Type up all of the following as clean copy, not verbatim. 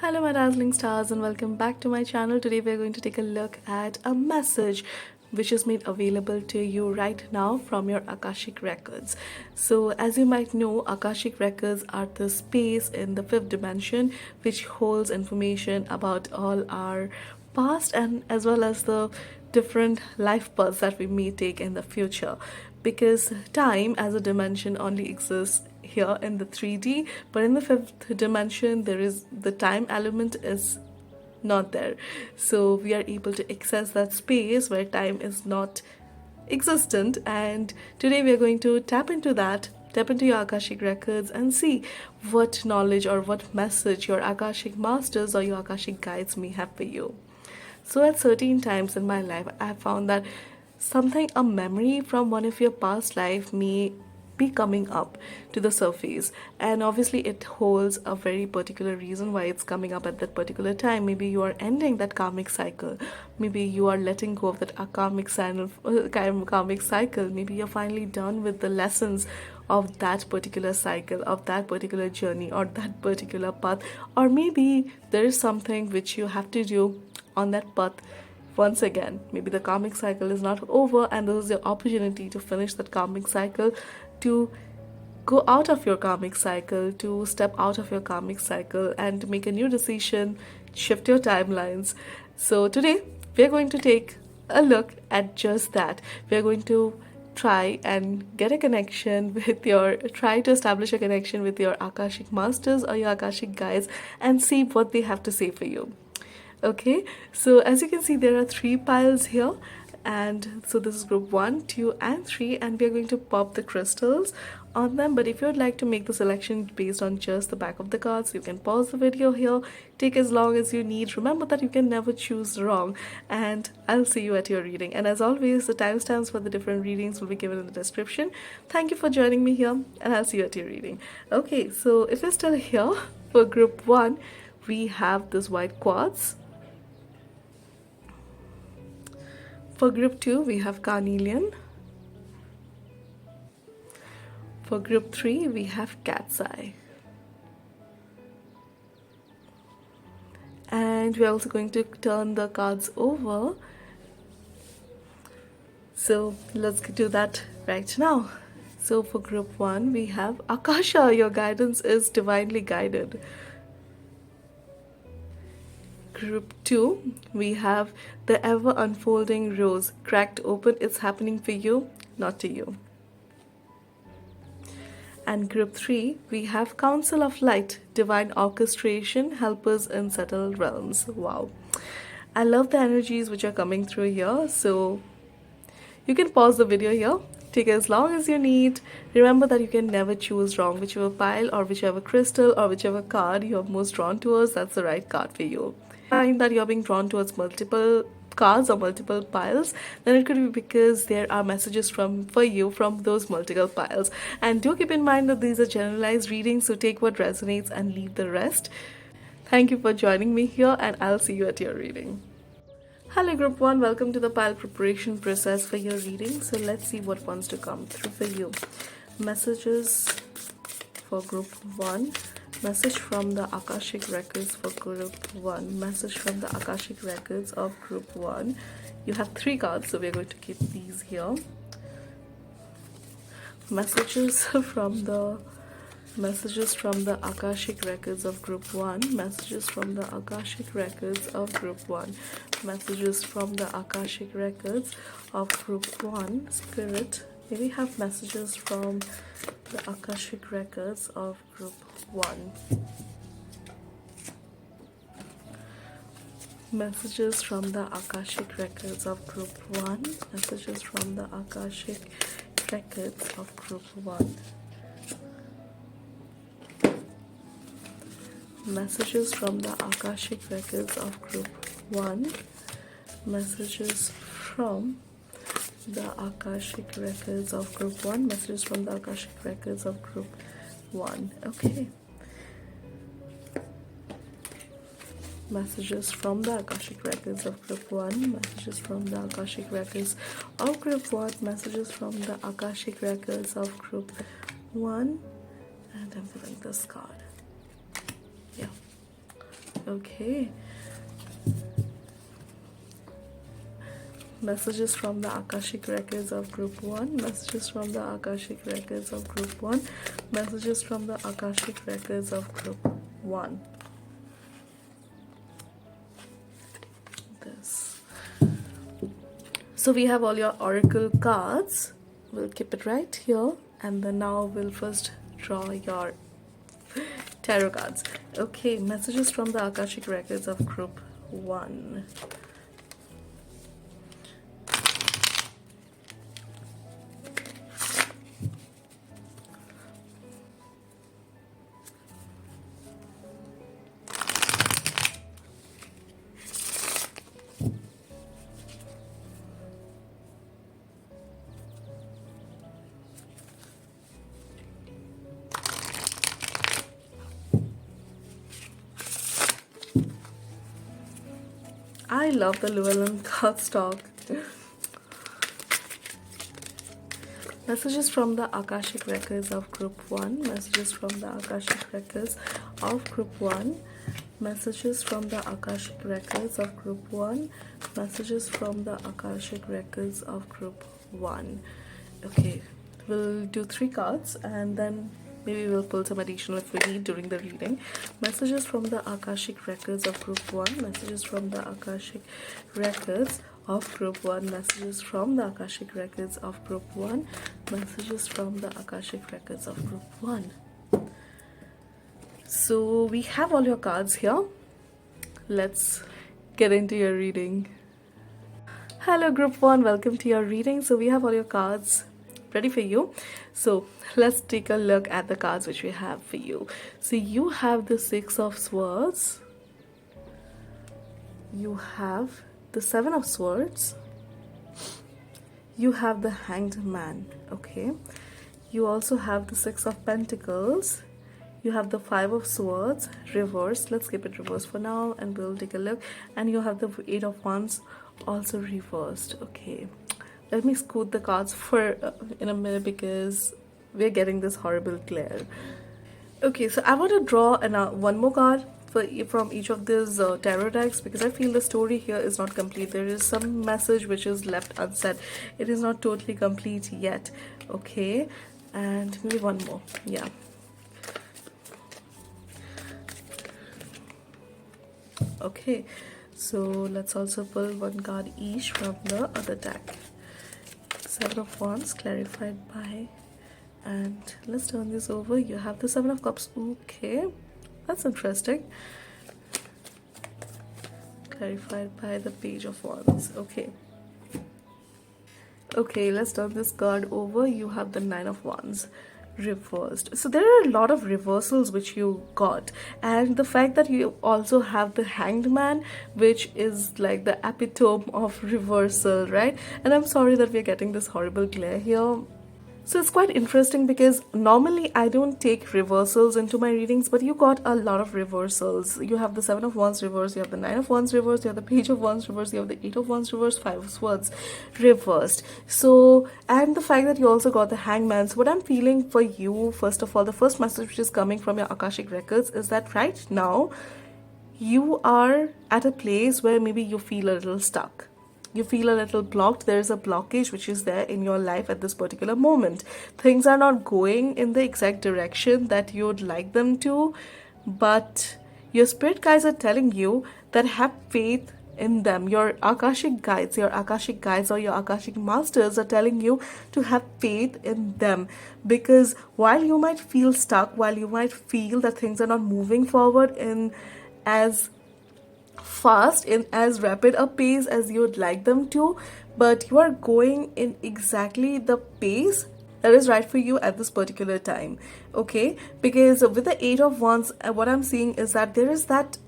Hello my dazzling stars and welcome back to my channel. Today we are going to take a look at a message which is made available to you right now from your Akashic Records. So as you might know, Akashic Records are the space in the fifth dimension which holds information about all our past and as well as the different life paths that we may take in the future, because time as a dimension only exists here in the 3D, but in the fifth dimension there is the time element is not there. So we are able to access that space where time is not existent, and today we are going to tap into your Akashic records and see what knowledge or what message your Akashic masters or your Akashic guides may have for you. So, at certain times in my life, I have found that a memory from one of your past life may be coming up to the surface, and obviously it holds a very particular reason why it's coming up at that particular time. Maybe you are ending that karmic cycle, maybe you are letting go of that karmic cycle, maybe you're finally done with the lessons of that particular cycle, of that particular journey, or that particular path, or maybe there is something which you have to do on that path once again. Maybe the karmic cycle is not over, and this is your opportunity to finish that karmic cycle, to go out of your karmic cycle, to step out of your karmic cycle, and to make a new decision, shift your timelines. So, today we're going to take a look at just that. We're going to try and get a connection with your try to establish a connection with your Akashic masters or your Akashic guides and see what they have to say for you. Okay, so as you can see, there are three piles here, and so this is group 1, 2, and 3, and we are going to pop the crystals on them. But if you would like to make the selection based on just the back of the cards, you can pause the video here, take as long as you need. Remember that you can never choose wrong, and I'll see you at your reading. And as always, the timestamps for the different readings will be given in the description. Thank you for joining me here, and I'll see you at your reading. Okay, so if you're still here, for group 1 we have this white quartz. For group 2, we have carnelian. For group 3, we have cat's eye. And we're also going to turn the cards over. So let's do that right now. So for group 1, we have Akasha, your guidance is divinely guided. Group 2, we have the ever unfolding rose, cracked open, it's happening for you, not to you. And group 3, we have Council of Light, divine orchestration, helpers in settled realms. Wow. I love the energies which are coming through here. So you can pause the video here, take as long as you need. Remember that you can never choose wrong. Whichever pile or whichever crystal or whichever card you're most drawn towards, that's the right card for you. Find that you're being drawn towards multiple cards or multiple piles, then it could be because there are messages for you from those multiple piles. And do keep in mind that these are generalized readings, so take what resonates and leave the rest. Thank you for joining me here, and I'll see you at your reading. Hello group 1, welcome to the pile preparation process for your reading. So let's see what wants to come through for you. Messages for group 1. Message from the Akashic Records for group 1. Message from the Akashic Records of group 1. You have 3 cards, so we're going to keep these here. Messages from the Akashic Records of group 1. Messages from the Akashic Records of group 1. Messages from the Akashic Records of group 1. Spirit, may we have messages from the Akashic Records of group 1. Messages from the Akashic Records of group 1. Messages from the Akashic Records of group 1. Messages from the Akashic Records of group 1. Messages from the Akashic Records of group 1. Messages from the Akashic Records of group 1. Okay. Messages from the Akashic Records of group 1. Messages from the Akashic Records of group 1. Messages from the Akashic Records of group 1. And I'm feeling this card. Yeah. Okay. Messages from the Akashic Records of Group 1. Messages from the Akashic Records of Group 1. Messages from the Akashic Records of Group 1. This. So we have all your oracle cards. We'll keep it right here. And then now we'll first draw your tarot cards. Okay, messages from the Akashic Records of Group 1. I love the Llewellyn cardstock. Messages from the Akashic Records of Group 1. Messages from the Akashic Records of Group 1. Messages from the Akashic Records of Group 1. Messages from the Akashic Records of Group 1. Okay, we'll do 3 cards and then maybe we'll pull some additional if we need during the reading. Messages from the Akashic Records of Group 1. Messages from the Akashic Records of Group 1. Messages from the Akashic Records of Group 1. Messages from the Akashic Records of Group 1. So we have all your cards here. Let's get into your reading. Hello Group 1, welcome to your reading. So we have all your cards ready for you. So let's take a look at the cards which we have for you. So you have the 6 of Swords. You have the 7 of Swords. You have the Hanged Man. Okay. You also have the 6 of Pentacles. You have the 5 of Swords reversed. Let's keep it reversed for now and we'll take a look. And you have the 8 of Wands also reversed. Okay, let me scoot the cards for in a minute because we're getting this horrible glare. Okay, so I want to draw one more card from each of these tarot decks because I feel the story here is not complete. There is some message which is left unsaid. It is not totally complete yet. Okay, and maybe one more. Yeah. Okay, so let's also pull one card each from the other deck. 7 of Wands clarified by, and let's turn this over. You have the 7 of Cups. Okay, that's interesting. Clarified by the Page of Wands. Okay. Okay, let's turn this card over. You have the 9 of Wands reversed. So there are a lot of reversals which you got, and the fact that you also have the Hanged Man, which is like the epitome of reversal, right? And I'm sorry that we're getting this horrible glare here. So it's quite interesting because normally I don't take reversals into my readings, but you got a lot of reversals. You have the 7 of Wands reversed, you have the 9 of Wands reversed, you have the Page of Wands reversed, you have the 8 of Wands reversed, 5 of Swords reversed. So, and the fact that you also got the Hangman. So what I'm feeling for you, first of all, the first message which is coming from your Akashic Records is that right now you are at a place where maybe you feel a little stuck. You feel a little blocked. There is a blockage which is there in your life at this particular moment. Things are not going in the exact direction that you would like them to, but your spirit guides are telling you that have faith in them. Your Akashic guides or your Akashic masters are telling you to have faith in them, because while you might feel stuck, while you might feel that things are not moving forward in as fast, in as rapid a pace as you would like them to, but you are going in exactly the pace that is right for you at this particular time. Okay, because with the 8 of Wands, what I'm seeing is that there's that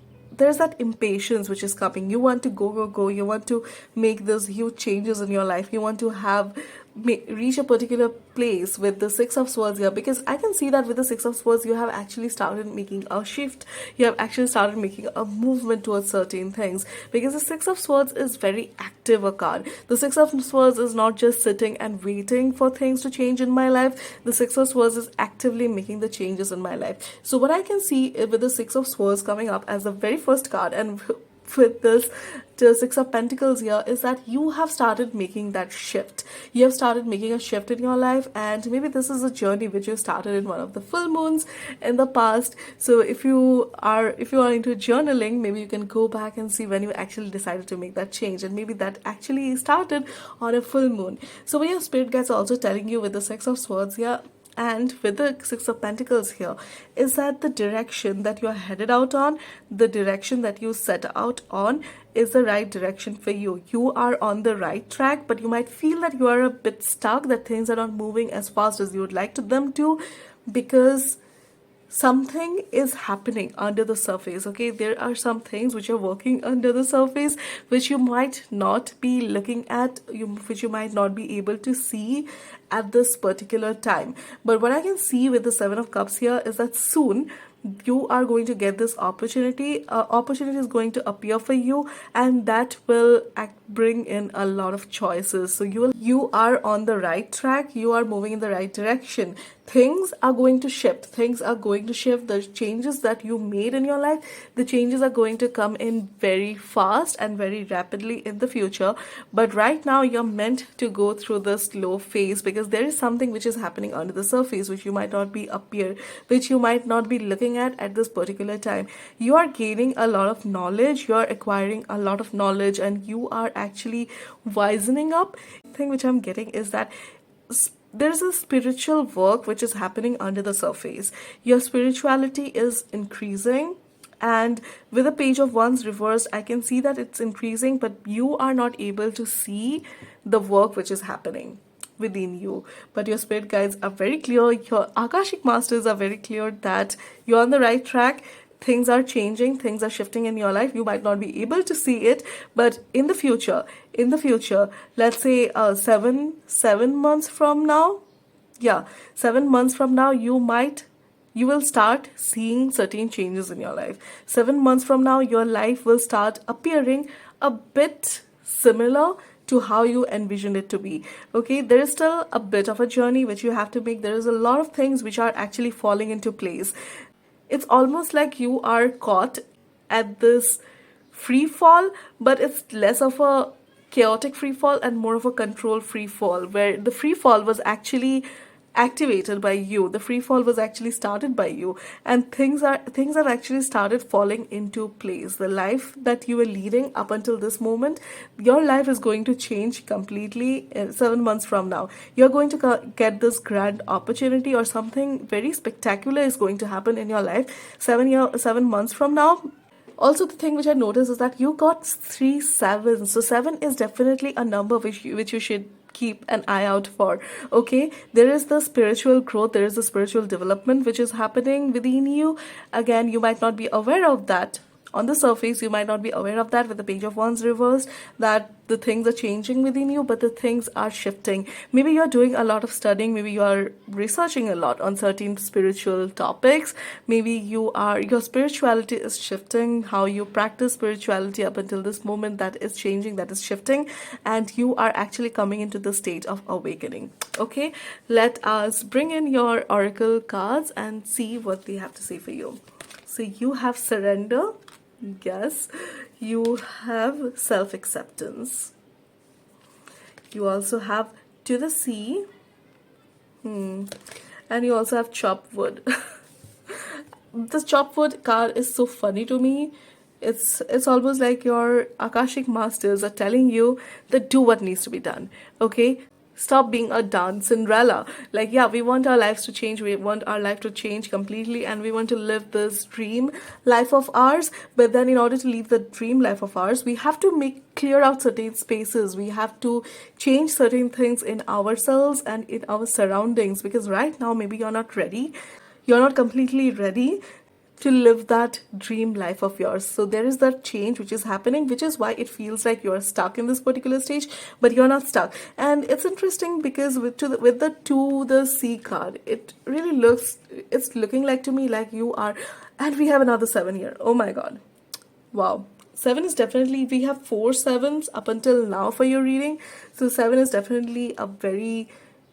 impatience which is coming. You want to go. You want to make those huge changes in your life. You want to have reach a particular place with the Six of Swords here, because I can see that with the Six of Swords you have actually started making a shift, you have actually started making a movement towards certain things, because the Six of Swords is very active a card. The Six of Swords is not just sitting and waiting for things to change in my life. The Six of Swords is actively making the changes in my life. So what I can see with the Six of Swords coming up as the very first card, and with this the Six of Pentacles here, is that you have started making that shift. You have started making a shift in your life, and maybe this is a journey which you started in one of the full moons in the past. So if you are into journaling, maybe you can go back and see when you actually decided to make that change, and maybe that actually started on a full moon. So what your spirit guides are also telling you with the Six of Swords here and with the Six of Pentacles here is that the direction that you're headed out on, the direction that you set out on, is the right direction for you. You are on the right track, but you might feel that you are a bit stuck, that things are not moving as fast as you would like to them to, because something is happening under the surface. Okay, there are some things which are working under the surface which you might not be looking at, which you might not be able to see at this particular time. But what I can see with the Seven of Cups here is that soon you are going to get this opportunity. Opportunity is going to appear for you, and that will bring in a lot of choices. So you are on the right track, you are moving in the right direction. Things are going to shift. Things are going to shift. The changes that you made in your life, the changes are going to come in very fast and very rapidly in the future. But right now you're meant to go through this slow phase, because there is something which is happening under the surface which you might not be which you might not be looking at this particular time. You are gaining a lot of knowledge, you are acquiring a lot of knowledge, and you are actually wisening up. The thing which I'm getting is that there's a spiritual work which is happening under the surface. Your spirituality is increasing, and with the Page of Wands reversed, I can see that it's increasing, but you are not able to see the work which is happening within you. But your spirit guides are very clear, your Akashic masters are very clear that you're on the right track. Things are changing, things are shifting in your life. You might not be able to see it, but in the future, let's say 7 months from now, 7 months from now, you will start seeing certain changes in your life. 7 months from now, your life will start appearing a bit similar to how you envision it to be. Okay, there is still a bit of a journey which you have to make. There is a lot of things which are actually falling into place. It's almost like you are caught at this free fall, but it's less of a chaotic free fall and more of a controlled free fall, where the free fall was actually activated by you, the free fall was actually started by you, and things have actually started falling into place. The life that you were leading up until this moment, your life is going to change completely. 7 months from now, you're going to get this grand opportunity, or something very spectacular is going to happen in your life 7 months from now. Also, the thing which I noticed is that you got 3 7s. So 7 is definitely a number which you should keep an eye out for. Okay, there is the spiritual growth, there is the spiritual development which is happening within you. Again, you might not be aware of that. On the surface, you might not be aware of that with the Page of Wands reversed, that the things are changing within you, but the things are shifting. Maybe you're doing a lot of studying, maybe you are researching a lot on certain spiritual topics, maybe your spirituality is shifting, how you practice spirituality up until this moment, that is changing, that is shifting, and you are actually coming into the state of awakening. Okay, let us bring in your oracle cards and see what they have to say for you. So you have surrender. Yes, you have self-acceptance. You also have to the sea. And you also have chopped wood. This chopped wood card is so funny to me. It's almost like your Akashic masters are telling you that do what needs to be done. Okay? Stop being a dance Cinderella. Like, yeah, we want our lives to change. We want our life to change completely, and we want to live this dream life of ours. But then in order to live the dream life of ours, we have to clear out certain spaces. We have to change certain things in ourselves and in our surroundings, because right now maybe you're not ready. You're not completely ready to live that dream life of yours. So there is that change which is happening, which is why it feels like you're stuck in this particular stage, but you're not stuck. And it's interesting because with the to the C card, it really looks, it's looking like to me like you are, and we have another 7 here. Oh my god. Wow. 7 is definitely, we have 4 sevens up until now for your reading. So 7 is definitely a very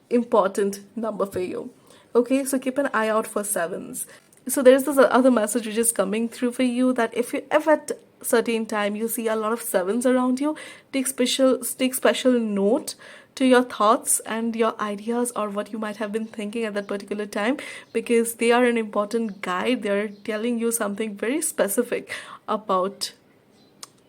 important number for you. Okay, so keep an eye out for 7s. So there's this other message which is coming through for you, that if at certain time you see a lot of 7s around you, take special note to your thoughts and your ideas, or what you might have been thinking at that particular time, because they are an important guide. They're telling you something very specific about,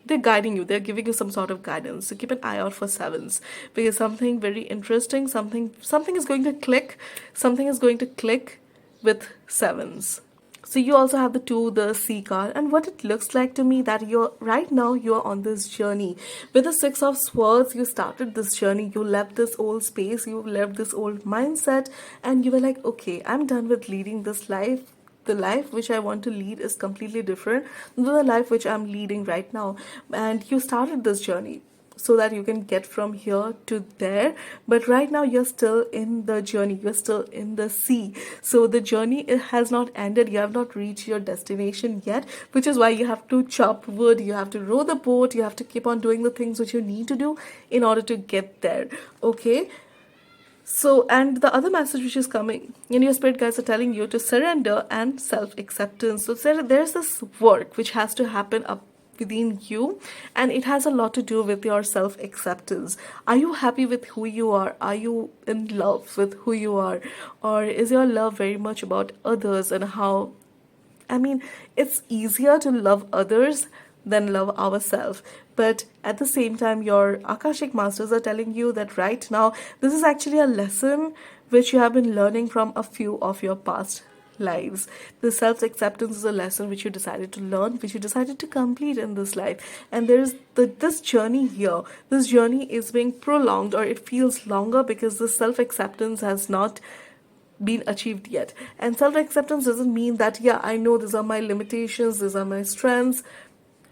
they're guiding you, they're giving you some sort of guidance. So keep an eye out for 7s, because something very interesting, something is going to click, something is going to click with 7s. So you also have the 2, the C card, and what it looks like to me, that you're right now, you're on this journey. With the 6 of Swords, you started this journey, you left this old space, you left this old mindset, and you were like, okay, I'm done with leading this life. The life which I want to lead is completely different than the life which I'm leading right now. And you started this journey so that you can get from here to there, but right now you're still in the journey, you're still in the sea. So the journey, it has not ended, you have not reached your destination yet, which is why you have to chop wood, you have to row the boat, you have to keep on doing the things which you need to do in order to get there. Okay, so, and the other message which is coming, and your spirit guides are telling you to surrender and self acceptance. So, there's this work which has to happen up within you, and it has a lot to do with your self acceptance. Are you happy with who you are? Are you in love with who you are? Or is your love very much about others and how, I mean, it's easier to love others than love ourselves. But at the same time, your Akashic Masters are telling you that right now, this is actually a lesson which you have been learning from a few of your past lives. The self acceptance is a lesson which you decided to learn, which you decided to complete in this life. And there's this journey here. This journey is being prolonged, or it feels longer, because the self acceptance has not been achieved yet. And self acceptance doesn't mean that, yeah, I know these are my limitations, these are my strengths,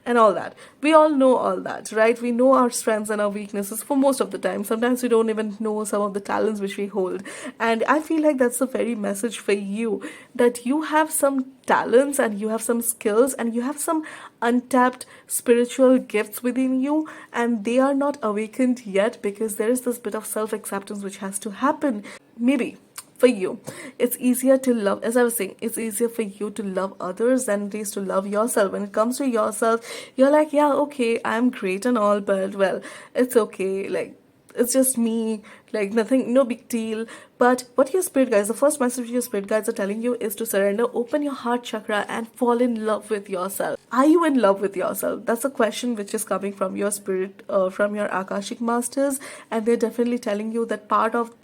and all that. We all know all that, right? We know our strengths and our weaknesses for most of the time. Sometimes we don't even know some of the talents which we hold. And I feel like that's the very message for you, that you have some talents and you have some skills and you have some untapped spiritual gifts within you, and they are not awakened yet, because there is this bit of self acceptance which has to happen. Maybe for you, it's easier to love, as I was saying, it's easier for you to love others than it is to love yourself. When it comes to yourself, you're like, yeah, okay, I'm great and all, but well, it's okay, like, it's just me, like nothing, no big deal. But what your spirit guides, the first message your spirit guides are telling you is to surrender, open your heart chakra, and fall in love with yourself. Are you in love with yourself? That's a question which is coming from your spirit, from your Akashic Masters, and they're definitely telling you that part of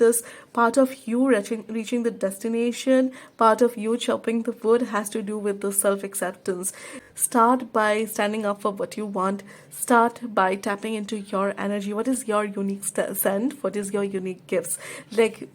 you reaching the destination, part of you chopping the wood, has to do with the self acceptance. Start by standing up for what you want. Start by tapping into your energy. What is your unique scent? What is your unique gifts? Like,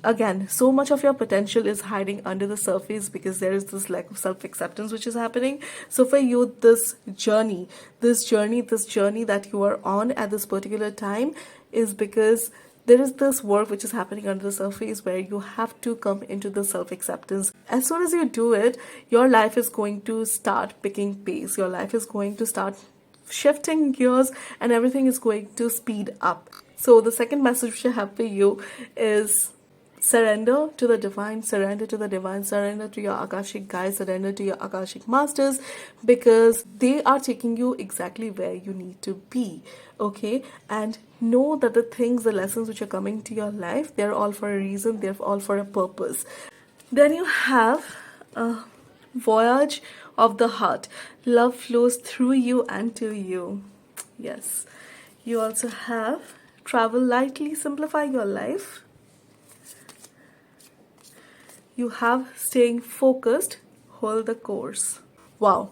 again, so much of your potential is hiding under the surface, because there is this lack of self acceptance which is happening. So for you, this journey that you are on at this particular time is because there is this work which is happening under the surface, where you have to come into the self acceptance. As soon as you do it, your life is going to start picking pace, your life is going to start shifting gears, and everything is going to speed up. So the second message which I have for you is surrender to the divine, surrender to the divine, surrender to your Akashic guides, surrender to your Akashic Masters, because they are taking you exactly where you need to be. Okay, and know that the lessons which are coming to your life, they're all for a reason, they're all for a purpose. Then you have a voyage of the heart. Love flows through you and to you. Yes. You also have travel lightly, simplify your life. You have staying focused, hold the course. Wow.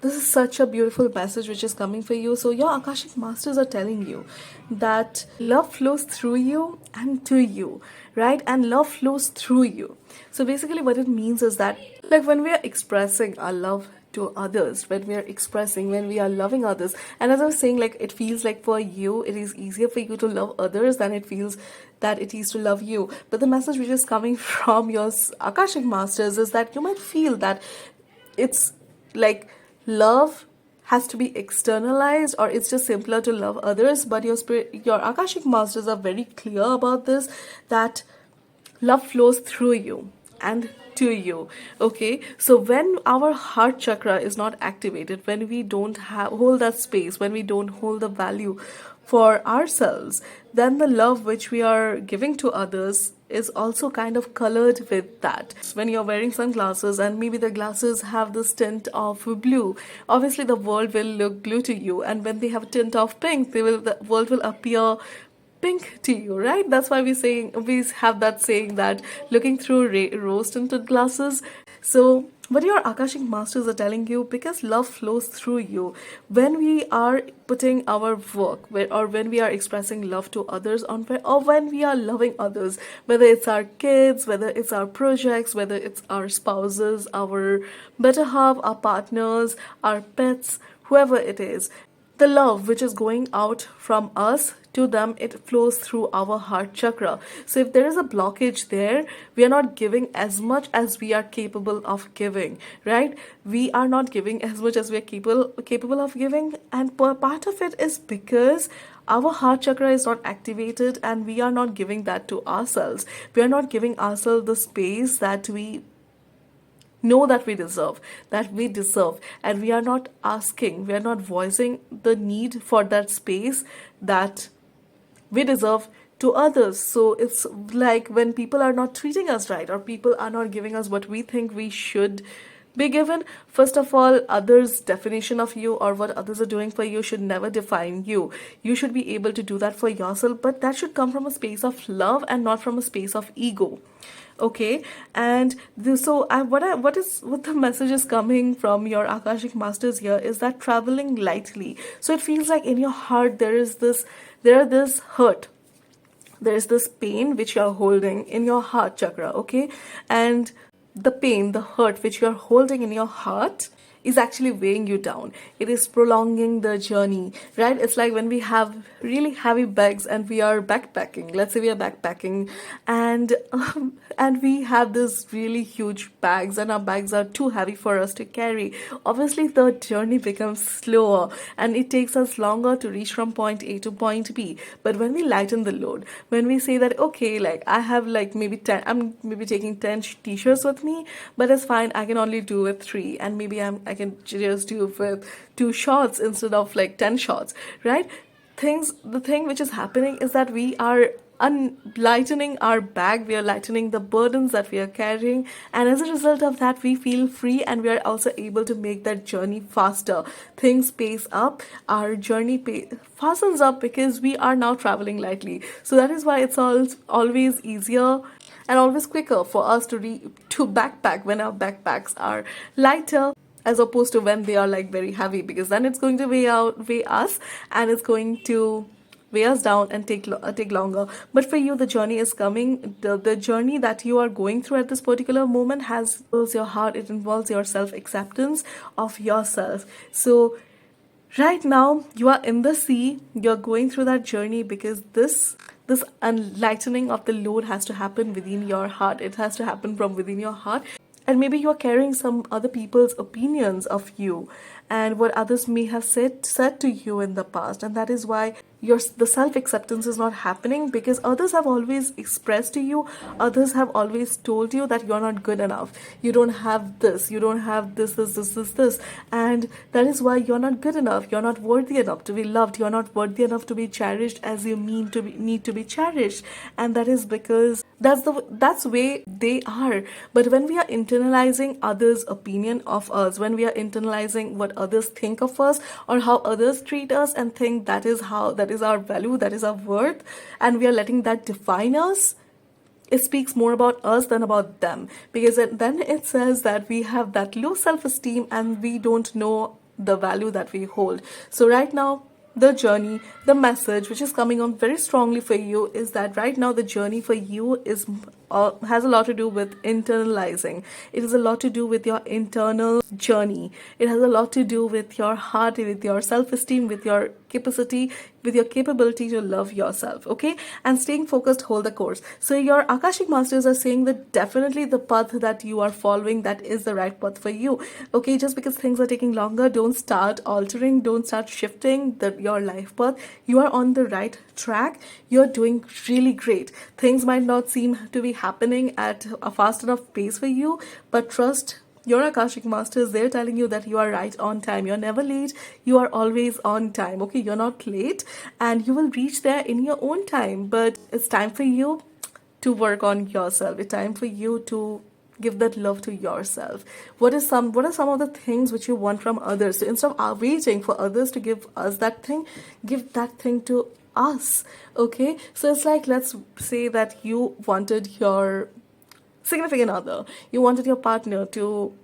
This is such a beautiful message which is coming for you. So, your Akashic Masters are telling you that love flows through you and to you, right? And love flows through you. So, basically, what it means is that, like, when we are expressing our love to others, when we are expressing, when we are loving others, and as I was saying, like, it feels like for you, it is easier for you to love others than it feels that it is to love you. But the message which is coming from your Akashic Masters is that you might feel that it's like love has to be externalized, or it's just simpler to love others, but your spirit, your Akashic Masters are very clear about this, that love flows through you and to you. Okay, so when our heart chakra is not activated, when we don't hold that space, when we don't hold the value for ourselves, then the love which we are giving to others is also kind of colored with that. When you're wearing sunglasses and maybe the glasses have this tint of blue, obviously the world will look blue to you, and when they have a tint of pink, the world will appear pink to you, right? That's why we have that saying that looking through rose tinted glasses. So what your Akashic Masters are telling you, because love flows through you, when we are putting our work or when we are expressing love to others or when we are loving others, whether it's our kids, whether it's our projects, whether it's our spouses, our better half, our partners, our pets, whoever it is, the love which is going out from us to them, it flows through our heart chakra. So if there is a blockage there, we are not giving as much as we are capable of giving, right? We are not giving as much as we are capable of giving, and part of it is because our heart chakra is not activated, and we are not giving that to ourselves. We are not giving ourselves the space that we know that we deserve, and we are not asking, we are not voicing the need for that space that we deserve to others. So it's like when people are not treating us right, or people are not giving us what we think we should be given. First of all, others' definition of you or what others are doing for you should never define you. You should be able to do that for yourself, but that should come from a space of love and not from a space of ego. Okay, and what the message is coming from your Akashic Masters here is that traveling lightly. So it feels like in your heart there are this hurt, there is this pain which you are holding in your heart chakra. Okay, and the pain, the hurt which you are holding in your heart is actually weighing you down. It is prolonging the journey, right? It's like when we have really heavy bags and we are backpacking. Let's say we are backpacking, and and we have this really huge bags, and our bags are too heavy for us to carry. Obviously, the journey becomes slower, and it takes us longer to reach from point A to point B. But when we lighten the load, when we say that, okay, like I have like maybe 10, I'm maybe taking 10 t-shirts with me, but it's fine, I can only do with 3, and maybe I can just do with 2 shots instead of like 10 shots, right? The thing which is happening is that we are lightening our bag, we are lightening the burdens that we are carrying, and as a result of that, we feel free, and we are also able to make that journey faster. Things pace up, our journey fastens up because we are now traveling lightly. So that is why it's always easier and always quicker for us to backpack when our backpacks are lighter, as opposed to when they are like very heavy, because then it's going to weigh us, and it's going to weigh us down and take longer. But for you, the journey is coming. The journey that you are going through at this particular moment has involves your heart. It involves your self acceptance of yourself. So right now you are in the sea, you're going through that journey, because this lightening of the load has to happen within your heart. It has to happen from within your heart. And maybe you're carrying some other people's opinions of you and what others may have said to you in the past, and that is why the self acceptance is not happening, because others have always expressed to you, others have always told you that you're not good enough, you don't have this, you don't have this, and that is why you're not good enough, you're not worthy enough to be loved, you're not worthy enough to be cherished as you need to be cherished. And that is because that's the way they are. But when we are internalizing others' opinion of us, when we are internalizing what others think of us or how others treat us, and think that is our value, that is our worth, and we are letting that define us, it speaks more about us than about them, because then it says that we have that low self-esteem, and we don't know the value that we hold. So right now, the journey, the message which is coming on very strongly for you is that right now the journey for you is has a lot to do with internalizing. It has a lot to do with your internal journey. It has a lot to do with your heart, with your self-esteem, with your capacity, with your capability to love yourself, okay? And staying focused, hold the course. So your Akashic Masters are saying that definitely the path that you are following, that is the right path for you, okay? Just because things are taking longer, don't start altering, don't start shifting your life path. You are on the right track. You're doing really great. Things might not seem to be happening at a fast enough pace for you, but trust your Akashic Masters. They're telling you that you are right on time. You're never late. You are always on time. Okay, you're not late, and you will reach there in your own time. But it's time for you to work on yourself. It's time for you to give that love to yourself. What are some of the things which you want from others? So instead of waiting for others to give us that thing, give that thing to us. Okay, so it's like, let's say that you wanted your significant other, you wanted your partner to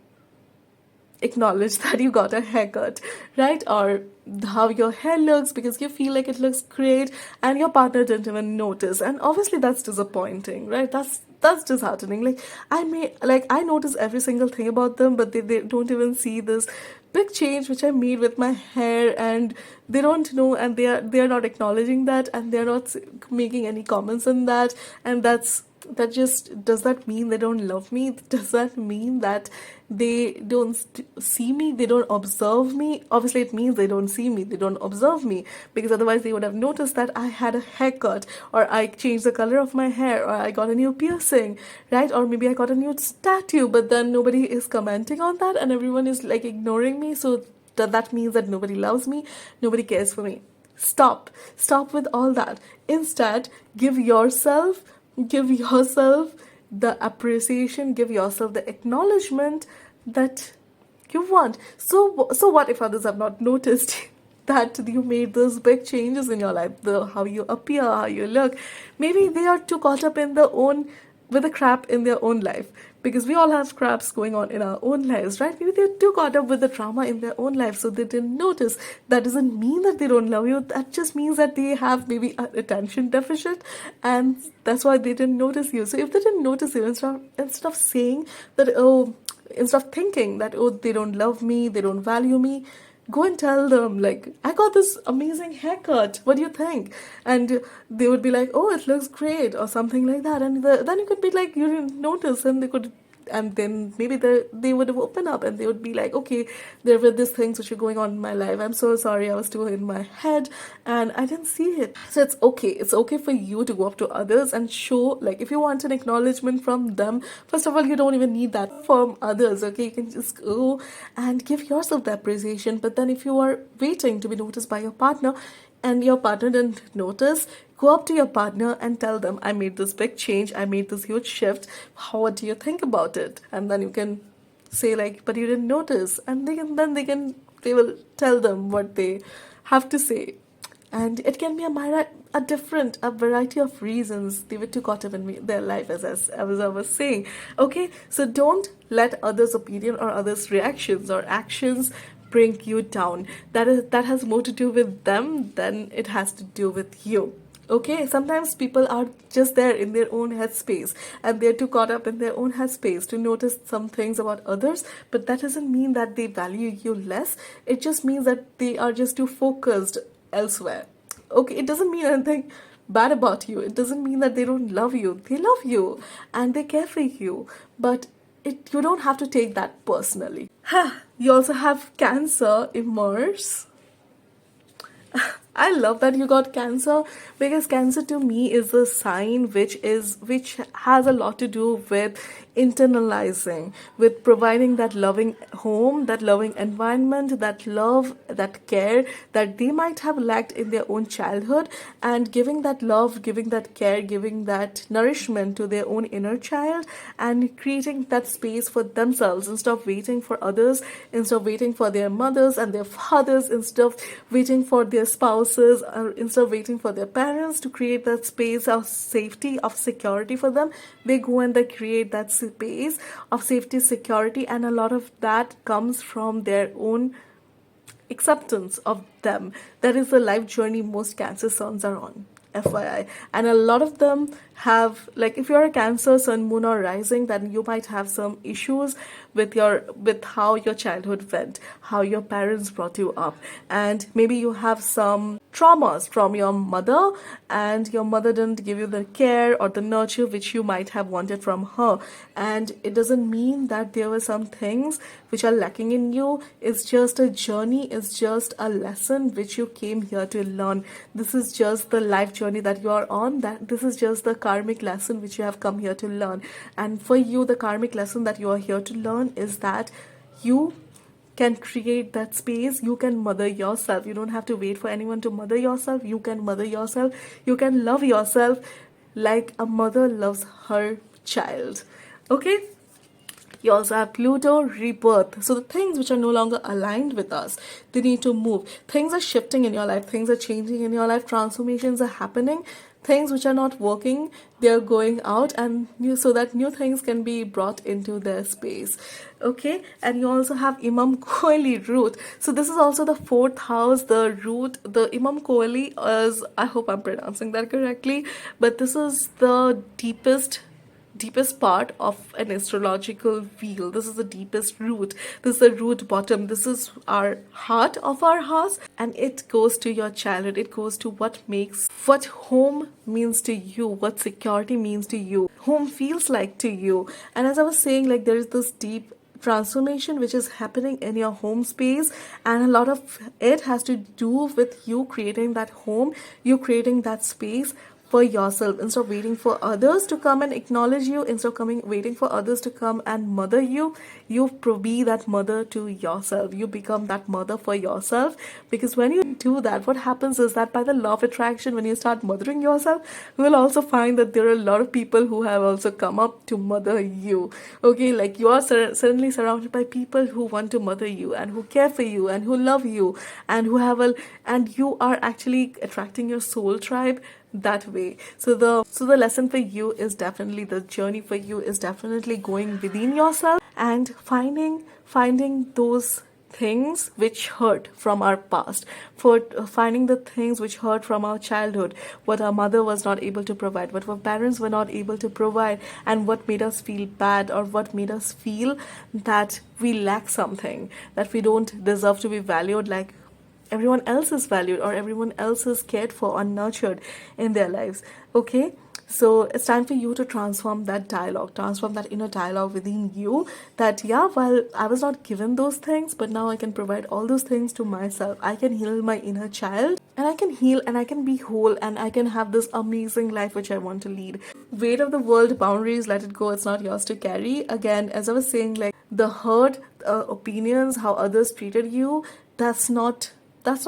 acknowledge that you got a haircut, right? Or how your hair looks because you feel like it looks great and your partner didn't even notice. And obviously that's disappointing, right? That's disheartening. I notice every single thing about them, but they don't even see this big change which I made with my hair, and they don't know, and they are not acknowledging that, and they're not making any comments on that. And that just, does that mean they don't love me? Does that mean that they don't see me, they don't observe me? Obviously it means they don't see me, they don't observe me, because otherwise they would have noticed that I had a haircut, or I changed the color of my hair, or I got a new piercing, right? Or maybe I got a new tattoo, but then nobody is commenting on that and everyone is like ignoring me. So that means that nobody loves me, nobody cares for me. Stop with all that. Instead, give yourself the appreciation, give yourself the acknowledgement that you want. So what if others have not noticed that you made those big changes in your life, how you appear, how you look? Maybe they are too caught up in their own, with the crap in their own life, because we all have craps going on in our own lives, right? Maybe they're too caught up with the trauma in their own life, so they didn't notice. That doesn't mean that they don't love you. That just means that they have maybe an attention deficit, and that's why they didn't notice you. So if they didn't notice you, instead of saying that, instead of thinking that, they don't love me, they don't value me, go and tell them, like, I got this amazing haircut, what do you think? And they would be like, oh, it looks great, or something like that. And then you could be like, you didn't notice, and they could, and then maybe they would have opened up and they would be like, okay, there were these things which are going on in my life, I'm so sorry, I was too in my head and I didn't see it. So it's okay for you to go up to others and show, like, if you want an acknowledgement from them, first of all, you don't even need that from others, okay? You can just go and give yourself the appreciation. But then if you are waiting to be noticed by your partner and your partner didn't notice, go up to your partner and tell them, I made this big change, I made this huge shift, what do you think about it? And then you can say, like, but you didn't notice, and they will tell them what they have to say. And it can be a variety of reasons. They were too caught up in their life, as I was saying. Okay, so don't let others' opinion or others' reactions or actions bring you down. That has more to do with them than it has to do with you. Okay, sometimes people are just there in their own headspace and they're too caught up in their own headspace to notice some things about others, but that doesn't mean that they value you less. It just means that they are just too focused elsewhere. Okay, it doesn't mean anything bad about you. It doesn't mean that they don't love you. They love you and they care for you, but you don't have to take that personally. You also have Cancer in Mars. I love that you got Cancer, because Cancer to me is a sign which has a lot to do with internalizing, with providing that loving home, that loving environment, that love, that care that they might have lacked in their own childhood, and giving that love, giving that care, giving that nourishment to their own inner child, and creating that space for themselves instead of waiting for others, instead of waiting for their mothers and their fathers, instead of waiting for their spouses, or instead of waiting for their parents to create that space of safety, of security for them. They go and they create that space of safety, security, and a lot of that comes from their own acceptance of them. That is the life journey most Cancer sons are on. FYI. And a lot of them have, like, if you're a Cancer sun, moon, or rising, then you might have some issues with how your childhood went, how your parents brought you up, and maybe you have some traumas from your mother, and your mother didn't give you the care or the nurture which you might have wanted from her. And it doesn't mean that there were some things which are lacking in you. It's just a journey, it's just a lesson which you came here to learn. This is just the life journey that you are on, that this is just the karmic lesson which you have come here to learn. And for you, the karmic lesson that you are here to learn is that you can create that space. You can mother yourself. You don't have to wait for anyone to mother yourself. You can mother yourself. You can love yourself like a mother loves her child. Okay? You also have Pluto rebirth. So the things which are no longer aligned with us, they need to move. Things are shifting in your life. Things are changing in your life. Transformations are happening. Things which are not working, they're going out, and so that new things can be brought into their space. Okay, and you also have Imam Kohli root. So this is also the fourth house. The root, the Imam Kohli is, I hope I'm pronouncing that correctly, but this is the deepest part of an astrological wheel. This is the deepest root. This is the root bottom. This is our heart of our house, and it goes to your childhood. It goes to what home means to you, what security means to you, home feels like to you. And as I was saying, like, there is this deep transformation which is happening in your home space, and a lot of it has to do with you creating that home, you creating that space for yourself. Instead of waiting for others to come and acknowledge you, instead of waiting for others to come and mother you, you be that mother to yourself. You become that mother for yourself, because when you do that, what happens is that by the law of attraction, when you start mothering yourself, you will also find that there are a lot of people who have also come up to mother you. Okay, like, you are suddenly surrounded by people who want to mother you and who care for you and who love you and and you are actually attracting your soul tribe that way. So the lesson for you is definitely, the journey for you is definitely going within yourself and finding those things which hurt from our past, for finding the things which hurt from our childhood, what our mother was not able to provide, what our parents were not able to provide, and what made us feel bad, or what made us feel that we lack something, that we don't deserve to be valued like everyone else is valued, or everyone else is cared for or nurtured in their lives. Okay, so it's time for you to transform that dialogue, transform that inner dialogue within you, that yeah, well, I was not given those things, but now I can provide all those things to myself. I can heal my inner child, and I can heal, and I can be whole, and I can have this amazing life which I want to lead. Weight of the world, boundaries, let it go. It's not yours to carry. Again, as I was saying, like, the hurt, opinions, how others treated you, that's not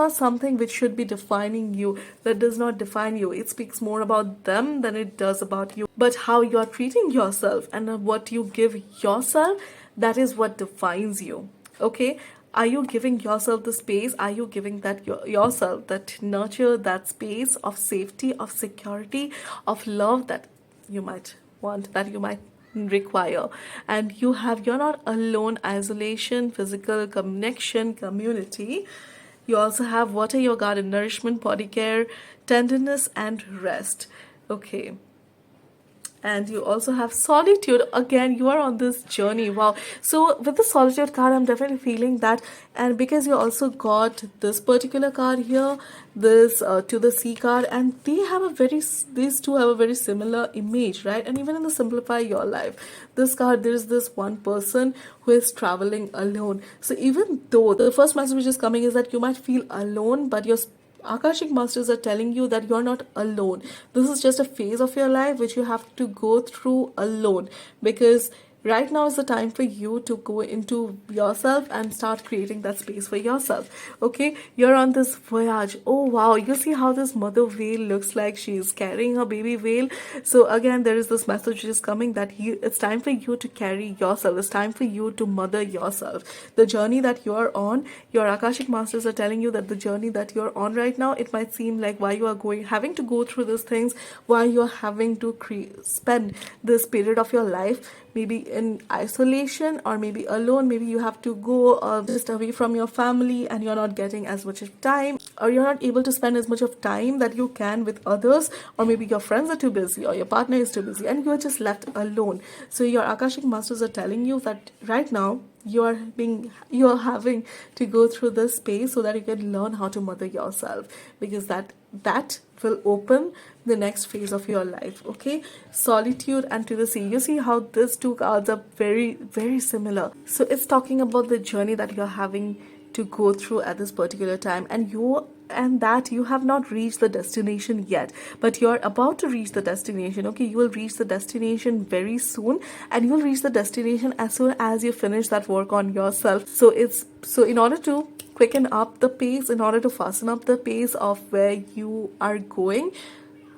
something which should be defining you. That does not define you. It speaks more about them than it does about you. But how you are treating yourself and what you give yourself, that is what defines you. Okay? Are you giving yourself the space? Are you giving that yourself that nurture, that space of safety, of security, of love that you might want, that you might require? And you're not alone. Isolation, physical connection, community. You also have water, your garden, nourishment, body care, tenderness, and rest. Okay. And you also have solitude. Again, you are on this journey. Wow. So with the solitude card, I'm definitely feeling that. And because you also got this particular card here, this to the sea card, and these two have a very similar image, right? And even in the simplify your life, this card, there is this one person who is traveling alone. So even though the first message which is coming is that you might feel alone, but your Akashic Masters are telling you that you're not alone. This is just a phase of your life which you have to go through alone, because right now is the time for you to go into yourself and start creating that space for yourself. Okay, you're on this voyage. Oh wow, you see how this mother whale looks like she's carrying her baby whale. So again, there is this message which is coming that it's time for you to carry yourself. It's time for you to mother yourself. The journey that you're on, your Akashic Masters are telling you that the journey that you're on right now, it might seem like why you are having to go through these things, why you're having to spend this period of your life, maybe in isolation or maybe alone. Maybe you have to go just away from your family and you're not getting as much of time, or you're not able to spend as much of time that you can with others, or maybe your friends are too busy or your partner is too busy and you're just left alone. So your Akashic Masters are telling you that right now you are having to go through this space so that you can learn how to mother yourself, because that will open the next phase of your life. Okay, solitude and to the sea. You see how these two cards are very, very similar. So it's talking about the journey that you're having to go through at this particular time, and that you have not reached the destination yet, but you're about to reach the destination. Okay, you will reach the destination very soon, and you will reach the destination as soon as you finish that work on yourself. So in order to quicken up the pace, in order to fasten up the pace of where you are going,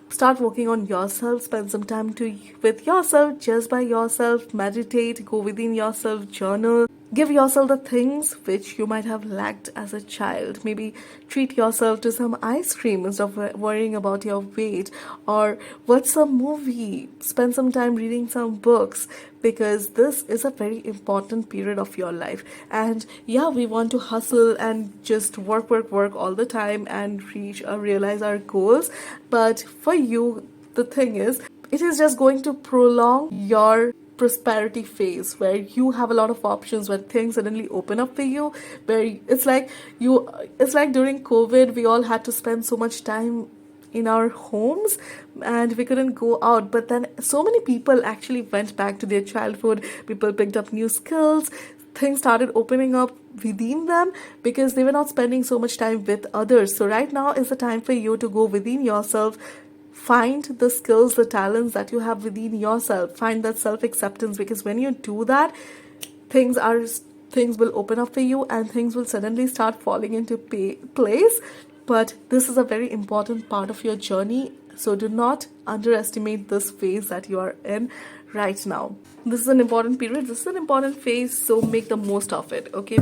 start working on yourself. Spend some time with yourself, just by yourself. Meditate, go within yourself, journal. Give yourself the things which you might have lacked as a child. Maybe treat yourself to some ice cream instead of worrying about your weight, or watch some movie. Spend some time reading some books, because this is a very important period of your life. And yeah, we want to hustle and just work all the time and realize our goals. But for you, the thing is, it is just going to prolong your prosperity phase, where you have a lot of options, where things suddenly open up for you, where it's like during COVID we all had to spend so much time in our homes and we couldn't go out, but then so many people actually went back to their childhood. People picked up new skills, things started opening up within them because they were not spending so much time with others. So right now is the time for you to go within yourself. Find the skills, the talents that you have within yourself. Find that self-acceptance, because when you do that, things will open up for you and things will suddenly start falling into place. But this is a very important part of your journey, so do not underestimate this phase that you are in right now. This is an important period, this is an important phase, so make the most of it. Okay,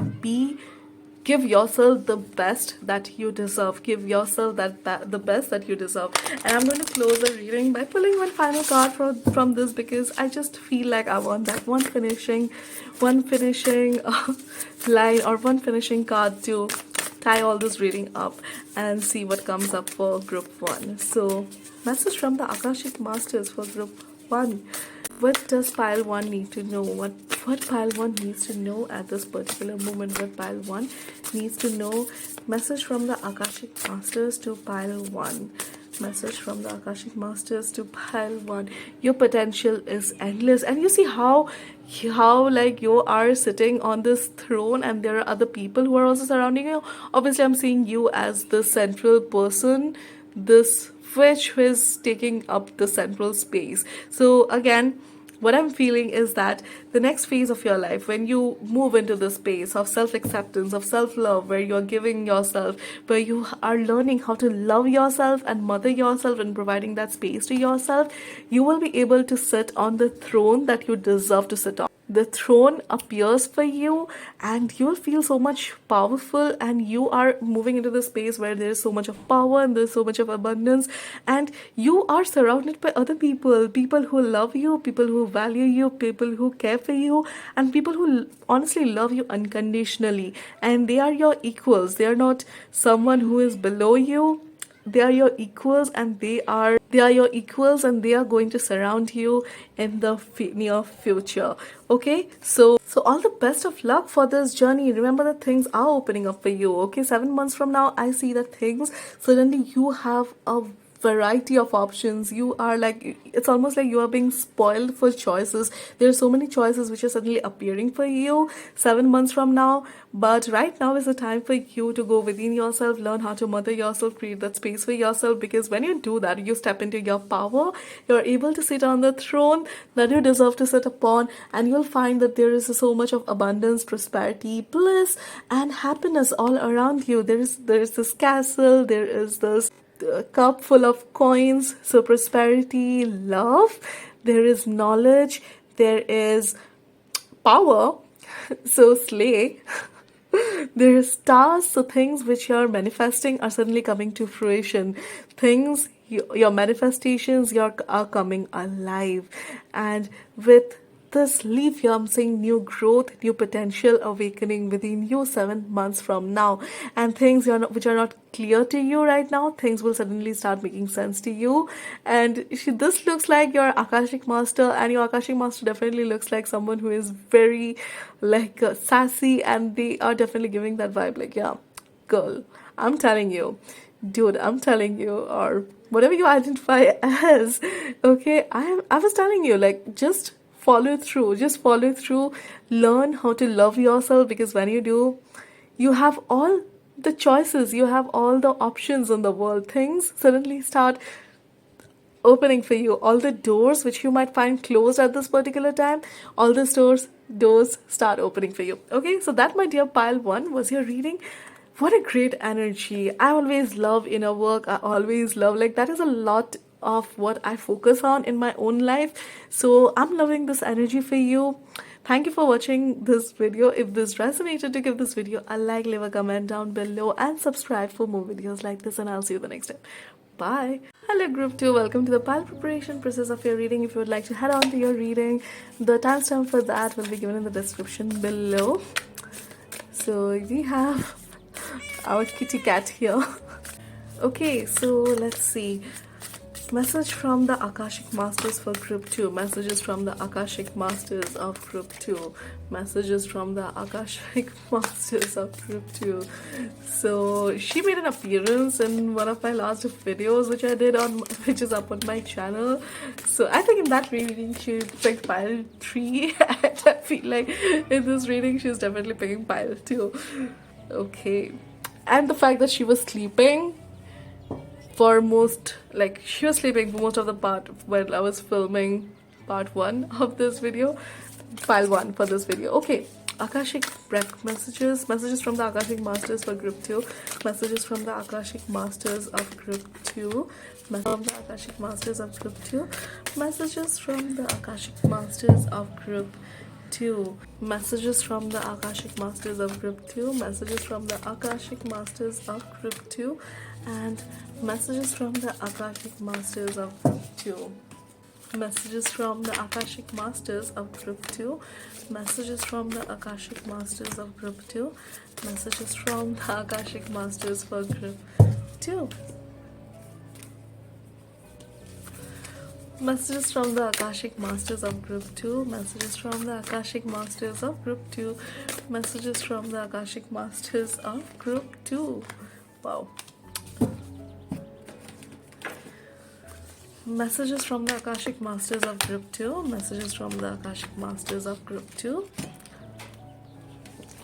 give yourself the best that you deserve. Give yourself the best that you deserve. And I'm going to close the reading by pulling one final card from this, because I just feel like I want that one finishing line or one finishing card to tie all this reading up and see what comes up for group 1. So message from the Akashic Masters for group 1. What does pile 1 need to know? What pile 1 needs to know at this particular moment? What pile 1 needs to know? Message from the Akashic Masters to pile 1. Message from the Akashic Masters to pile 1. Your potential is endless. And you see how like you are sitting on this throne and there are other people who are also surrounding you. Obviously, I'm seeing you as the central person, this which is taking up the central space. So again, what I'm feeling is that the next phase of your life, when you move into the space of self-acceptance, of self-love, where you're giving yourself, where you are learning how to love yourself and mother yourself and providing that space to yourself, you will be able to sit on the throne that you deserve to sit on. The throne appears for you and you'll feel so much powerful, and you are moving into the space where there is so much of power and there's so much of abundance, and you are surrounded by other people who love you, people who value you, people who care for you, and people who honestly love you unconditionally. And they are your equals. They are not someone who is below you. They are your equals, and they are going to surround you in the near future. Okay, so all the best of luck for this journey. Remember that things are opening up for you. Okay, 7 months from now, I see that things suddenly you have a variety of options. You are like, it's almost like you are being spoiled for choices. There are so many choices which are suddenly appearing for you 7 months from now. But right now is the time for you to go within yourself, learn how to mother yourself, create that space for yourself, because when you do that, you step into your power. You're able to sit on the throne that you deserve to sit upon, and you'll find that there is so much of abundance, prosperity, bliss, and happiness all around you. There is this castle, there is this cup full of coins. So prosperity, love, there is knowledge, there is power, so slay. There are stars, so things which you're manifesting are suddenly coming to fruition. Your manifestations are coming alive. And with this leaf here, I'm saying new growth, new potential awakening within you 7 months from now. And things which are not clear to you right now, things will suddenly start making sense to you. And this looks like your Akashic Master, and your Akashic Master definitely looks like someone who is very like sassy, and they are definitely giving that vibe like, yeah, girl, I'm telling you, dude, I'm telling you, or whatever you identify as, okay, I was telling you, like, just follow through, learn how to love yourself, because when you do, you have all the choices, you have all the options in the world. Things suddenly start opening for you. All the doors which you might find closed at this particular time, all the doors start opening for you. Okay, so that, my dear pile one, was your reading. What a great energy. I always love inner work. I always love, like, that is a lot of what I focus on in my own life. So I'm loving this energy for you. Thank you for watching this video. If this resonated, to give this video a like, leave a comment down below, and subscribe for more videos like this, and I'll see you the next time. Bye. Hello group 2, welcome to the pile preparation process of your reading. If you would like to head on to your reading, the timestamp for that will be given in the description below. So we have our kitty cat here. Okay, so let's see. Message from the Akashic Masters for group 2. Messages from the Akashic Masters of group 2. Messages from the Akashic Masters of group 2. So she made an appearance in one of my last videos which I did on, which is up on my channel. So I think in that reading she picked pile 3 and I feel like in this reading she's definitely picking pile 2. Okay. And the fact that she was sleeping for most, like, she was sleeping for most of the part while I was filming part 1 of this video, file 1 for this video. Okay, Akashic messages from the Akashic Masters for group 2. Messages from the Akashic Masters of group 2. From the Akashic Masters of group 2. Messages from the Akashic Masters of group 2. Messages from the Akashic Masters of group 2. Messages from the Akashic Masters of group 2. And messages from the Akashic Masters of group 2. Messages from the Akashic Masters of group 2. Messages from the Akashic Masters of group 2. Messages from the Akashic Masters for group 2. Messages from the Akashic Masters of group 2. Messages from the Akashic Masters of group 2. Messages from the Akashic Masters of group 2. Wow. Messages from the Akashic Masters of group 2. Messages from the Akashic Masters of group 2.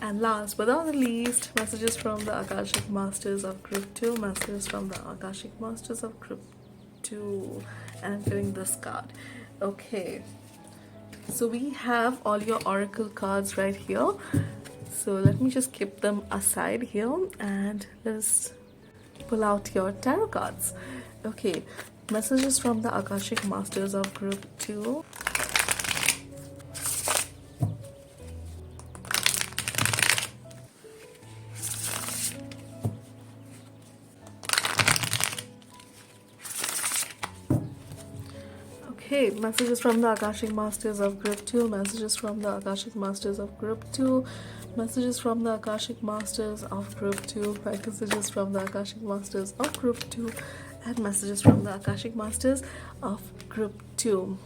And last but not the least, messages from the Akashic Masters of group 2. Messages from the Akashic Masters of group 2. And I'm getting this card. Okay, so we have all your oracle cards right here. So let me just keep them aside here and let's pull out your tarot cards. Okay, messages from the Akashic Masters of group 2. Okay, messages from the Akashic Masters of group 2. Messages from the Akashic Masters of group 2. Messages from the Akashic Masters of group 2. Messages from the Akashic Masters of group 2. And messages from the Akashic Masters of group 2.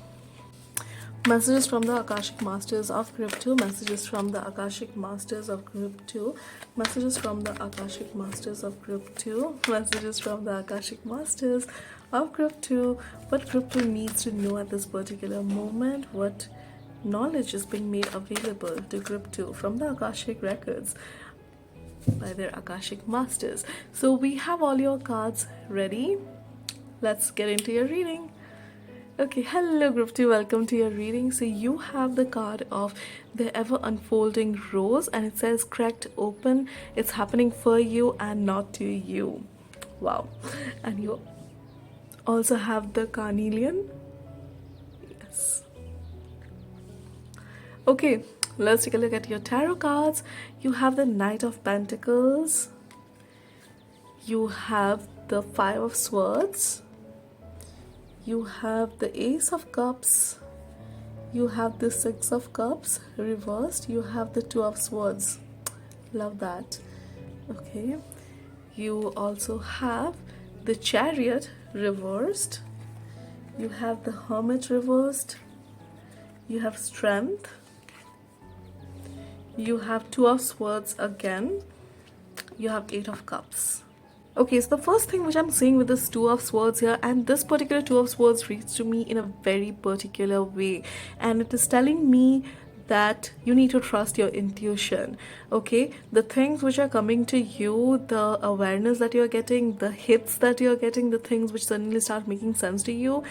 Messages from the Akashic Masters of group 2. Messages from the Akashic Masters of group 2. Messages from the Akashic Masters of group 2. Messages from the Akashic Masters of group 2. What group 2 needs to know at this particular moment? What knowledge is being made available to group 2 from the Akashic Records by their Akashic Masters? So we have all your cards ready. Let's get into your reading. Okay, hello group 2, welcome to your reading. So you have the card of the ever unfolding rose, and it says cracked open. It's happening for you and not to you. Wow. And you also have the carnelian. Yes. Okay, let's take a look at your tarot cards. You have the Knight of Pentacles. You have the Five of Swords. You have the Ace of Cups. You have the Six of Cups reversed. You have the Two of Swords. Love that. Okay. You also have the Chariot reversed. You have the Hermit reversed. You have Strength. You have Two of Swords again. You have Eight of Cups. Okay, so the first thing which I'm seeing with this Two of Swords here, and this particular Two of Swords reads to me in a very particular way, and it is telling me that you need to trust your intuition. Okay, the things which are coming to you, the awareness that you're getting, the hits that you're getting, the things which suddenly start making sense to you,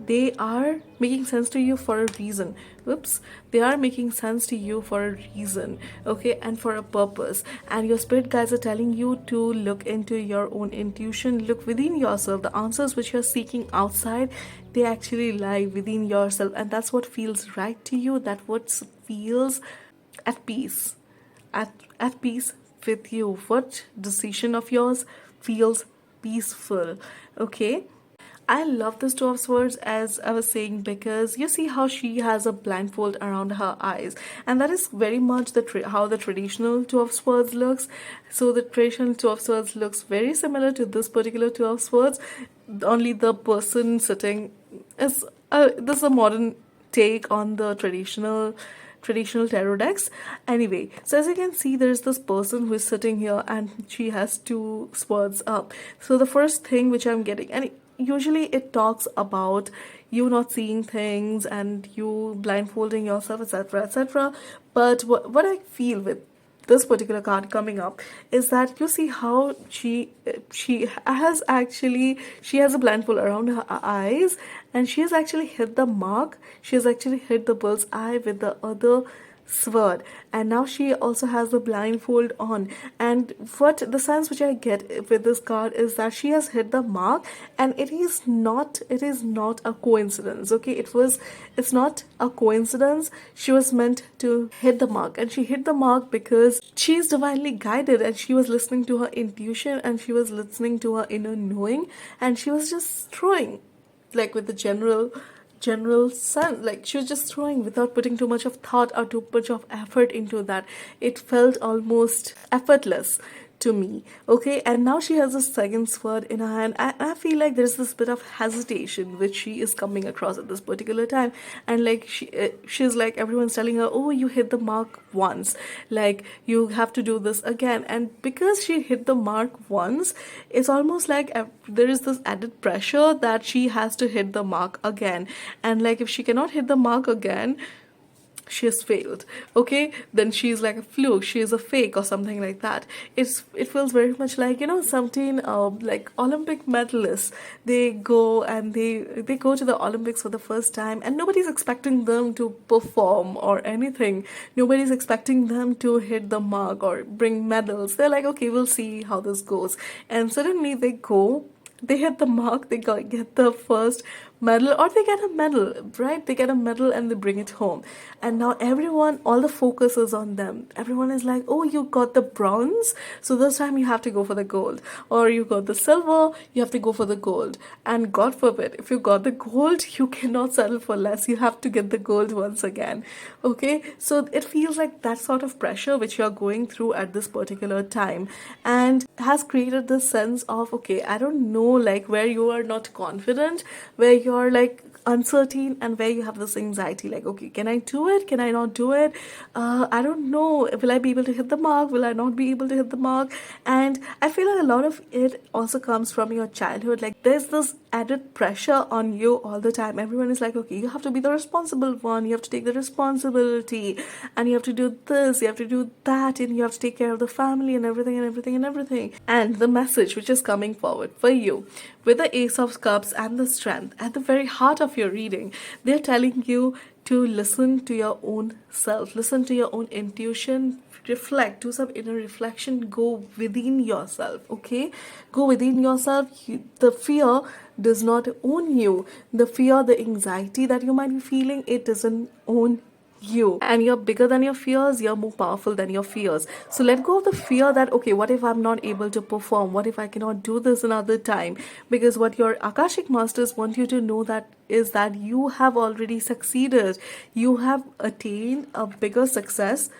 they are making sense to you for a reason. Whoops, they are making sense to you for a reason, okay, and for a purpose. And your spirit guides are telling you to look into your own intuition, look within yourself. The answers which you're seeking outside, they actually lie within yourself, and that's what feels right to you, that what feels at peace, at peace with you. What decision of yours feels peaceful, okay? I love this Two of Swords, as I was saying, because you see how she has a blindfold around her eyes, and that is very much how the traditional Two of Swords looks. So the traditional Two of Swords looks very similar to this particular Two of Swords, only the person sitting is this is a modern take on the traditional tarot decks. Anyway, so as you can see, there's this person who is sitting here and she has two swords up. So the first thing which I'm getting, and usually it talks about you not seeing things and you blindfolding yourself, etc., etc. But what I feel with this particular card coming up is that you see how she has a blindfold around her eyes, and she has actually hit the mark. She has actually hit the bull's eye with the other sword, and now she also has the blindfold on. And what the sense which I get with this card is that she has hit the mark, and it is not a coincidence. Okay, it's not a coincidence. She was meant to hit the mark, and she hit the mark because she is divinely guided, and she was listening to her intuition, and she was listening to her inner knowing, and she was just throwing, like, with the general sense, like she was just throwing without putting too much of thought or too much of effort into that. It felt almost effortless to me. Okay, and now she has a second sword in her hand. I feel like there's this bit of hesitation which she is coming across at this particular time, and like she's like, everyone's telling her, oh, you hit the mark once, like you have to do this again. And because she hit the mark once, it's almost like there is this added pressure that she has to hit the mark again. And like if she cannot hit the mark again, she has failed. Okay, then she's like a fluke, she's a fake or something like that. It feels very much like, something like Olympic medalists. They go and they go to the Olympics for the first time, and nobody's expecting them to perform or anything. Nobody's expecting them to hit the mark or bring medals. They're like, okay, we'll see how this goes. And suddenly they go, they hit the mark, they get the first medal, or they get a medal, right? They get a medal and they bring it home. And now everyone, all the focus is on them. Everyone is like, oh, you got the bronze, so this time you have to go for the gold. Or you got the silver, you have to go for the gold. And God forbid, if you got the gold, you cannot settle for less. You have to get the gold once again. Okay, so it feels like that sort of pressure which you're going through at this particular time, and has created this sense of, okay, I don't know, like where you are not confident, where you're like uncertain, and where you have this anxiety, like, okay, can I do it, can I not do it, I don't know, will I be able to hit the mark, will I not be able to hit the mark? And I feel like a lot of it also comes from your childhood. Like there's this added pressure on you all the time. Everyone is like, okay, you have to be the responsible one, you have to take the responsibility, and you have to do this, you have to do that, and you have to take care of the family and everything and everything and everything. And the message which is coming forward for you with the Ace of Cups and the Strength at the very heart of your reading, they're telling you to listen to your own self, listen to your own intuition, reflect, do some inner reflection, go within yourself. Okay, go within yourself. The fear does not own you. The fear, the anxiety that you might be feeling, it doesn't own you, and you're bigger than your fears, you're more powerful than your fears. So let go of the fear that, okay, what if I'm not able to perform, what if I cannot do this another time? Because what your Akashic masters want you to know that is that you have already succeeded, you have attained a bigger success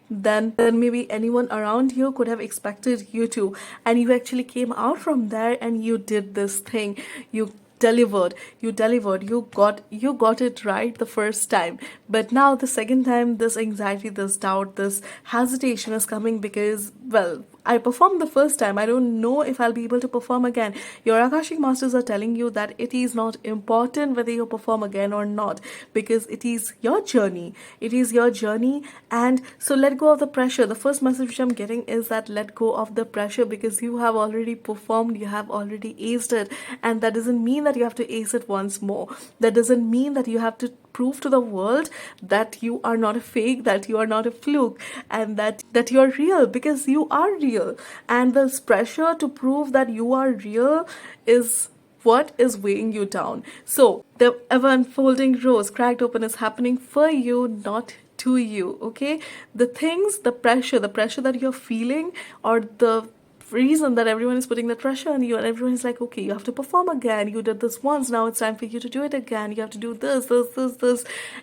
than maybe anyone around you could have expected you to. And you actually came out from there and you did this thing. You delivered, you got it right the first time. But now the second time, this anxiety, this doubt, this hesitation is coming because, well, I performed the first time, I don't know if I'll be able to perform again. Your Akashic masters are telling you that it is not important whether you perform again or not, because it is your journey. It is your journey. And so let go of the pressure. The first message which I'm getting is that let go of the pressure, because you have already performed, you have already aced it. And that doesn't mean that you have to ace it once more. That doesn't mean that you have to prove to the world that you are not a fake, that you are not a fluke, and that you are real, because you are real. And this pressure to prove that you are real is what is weighing you down. So the ever unfolding rose cracked open is happening for you, not to you. Okay, the pressure that you're feeling, or the reason that everyone is putting that pressure on you, and everyone is like, okay, you have to perform again, you did this once, now it's time for you to do it again, you have to do this,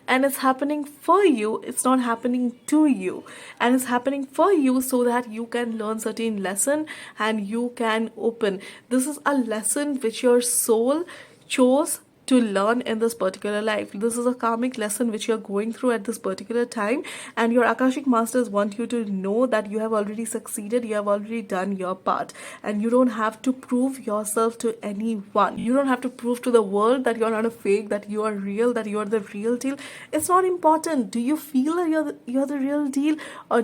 and it's happening for you, it's not happening to you. And it's happening for you so that you can learn certain lesson, and you can open. This is a lesson which your soul chose to learn in this particular life. This is a karmic lesson which you're going through at this particular time, and your Akashic masters want you to know that you have already succeeded, you have already done your part, and you don't have to prove yourself to anyone. You don't have to prove to the world that you're not a fake, that you are real, that you are the real deal. It's not important. Do you feel that you're the real deal, or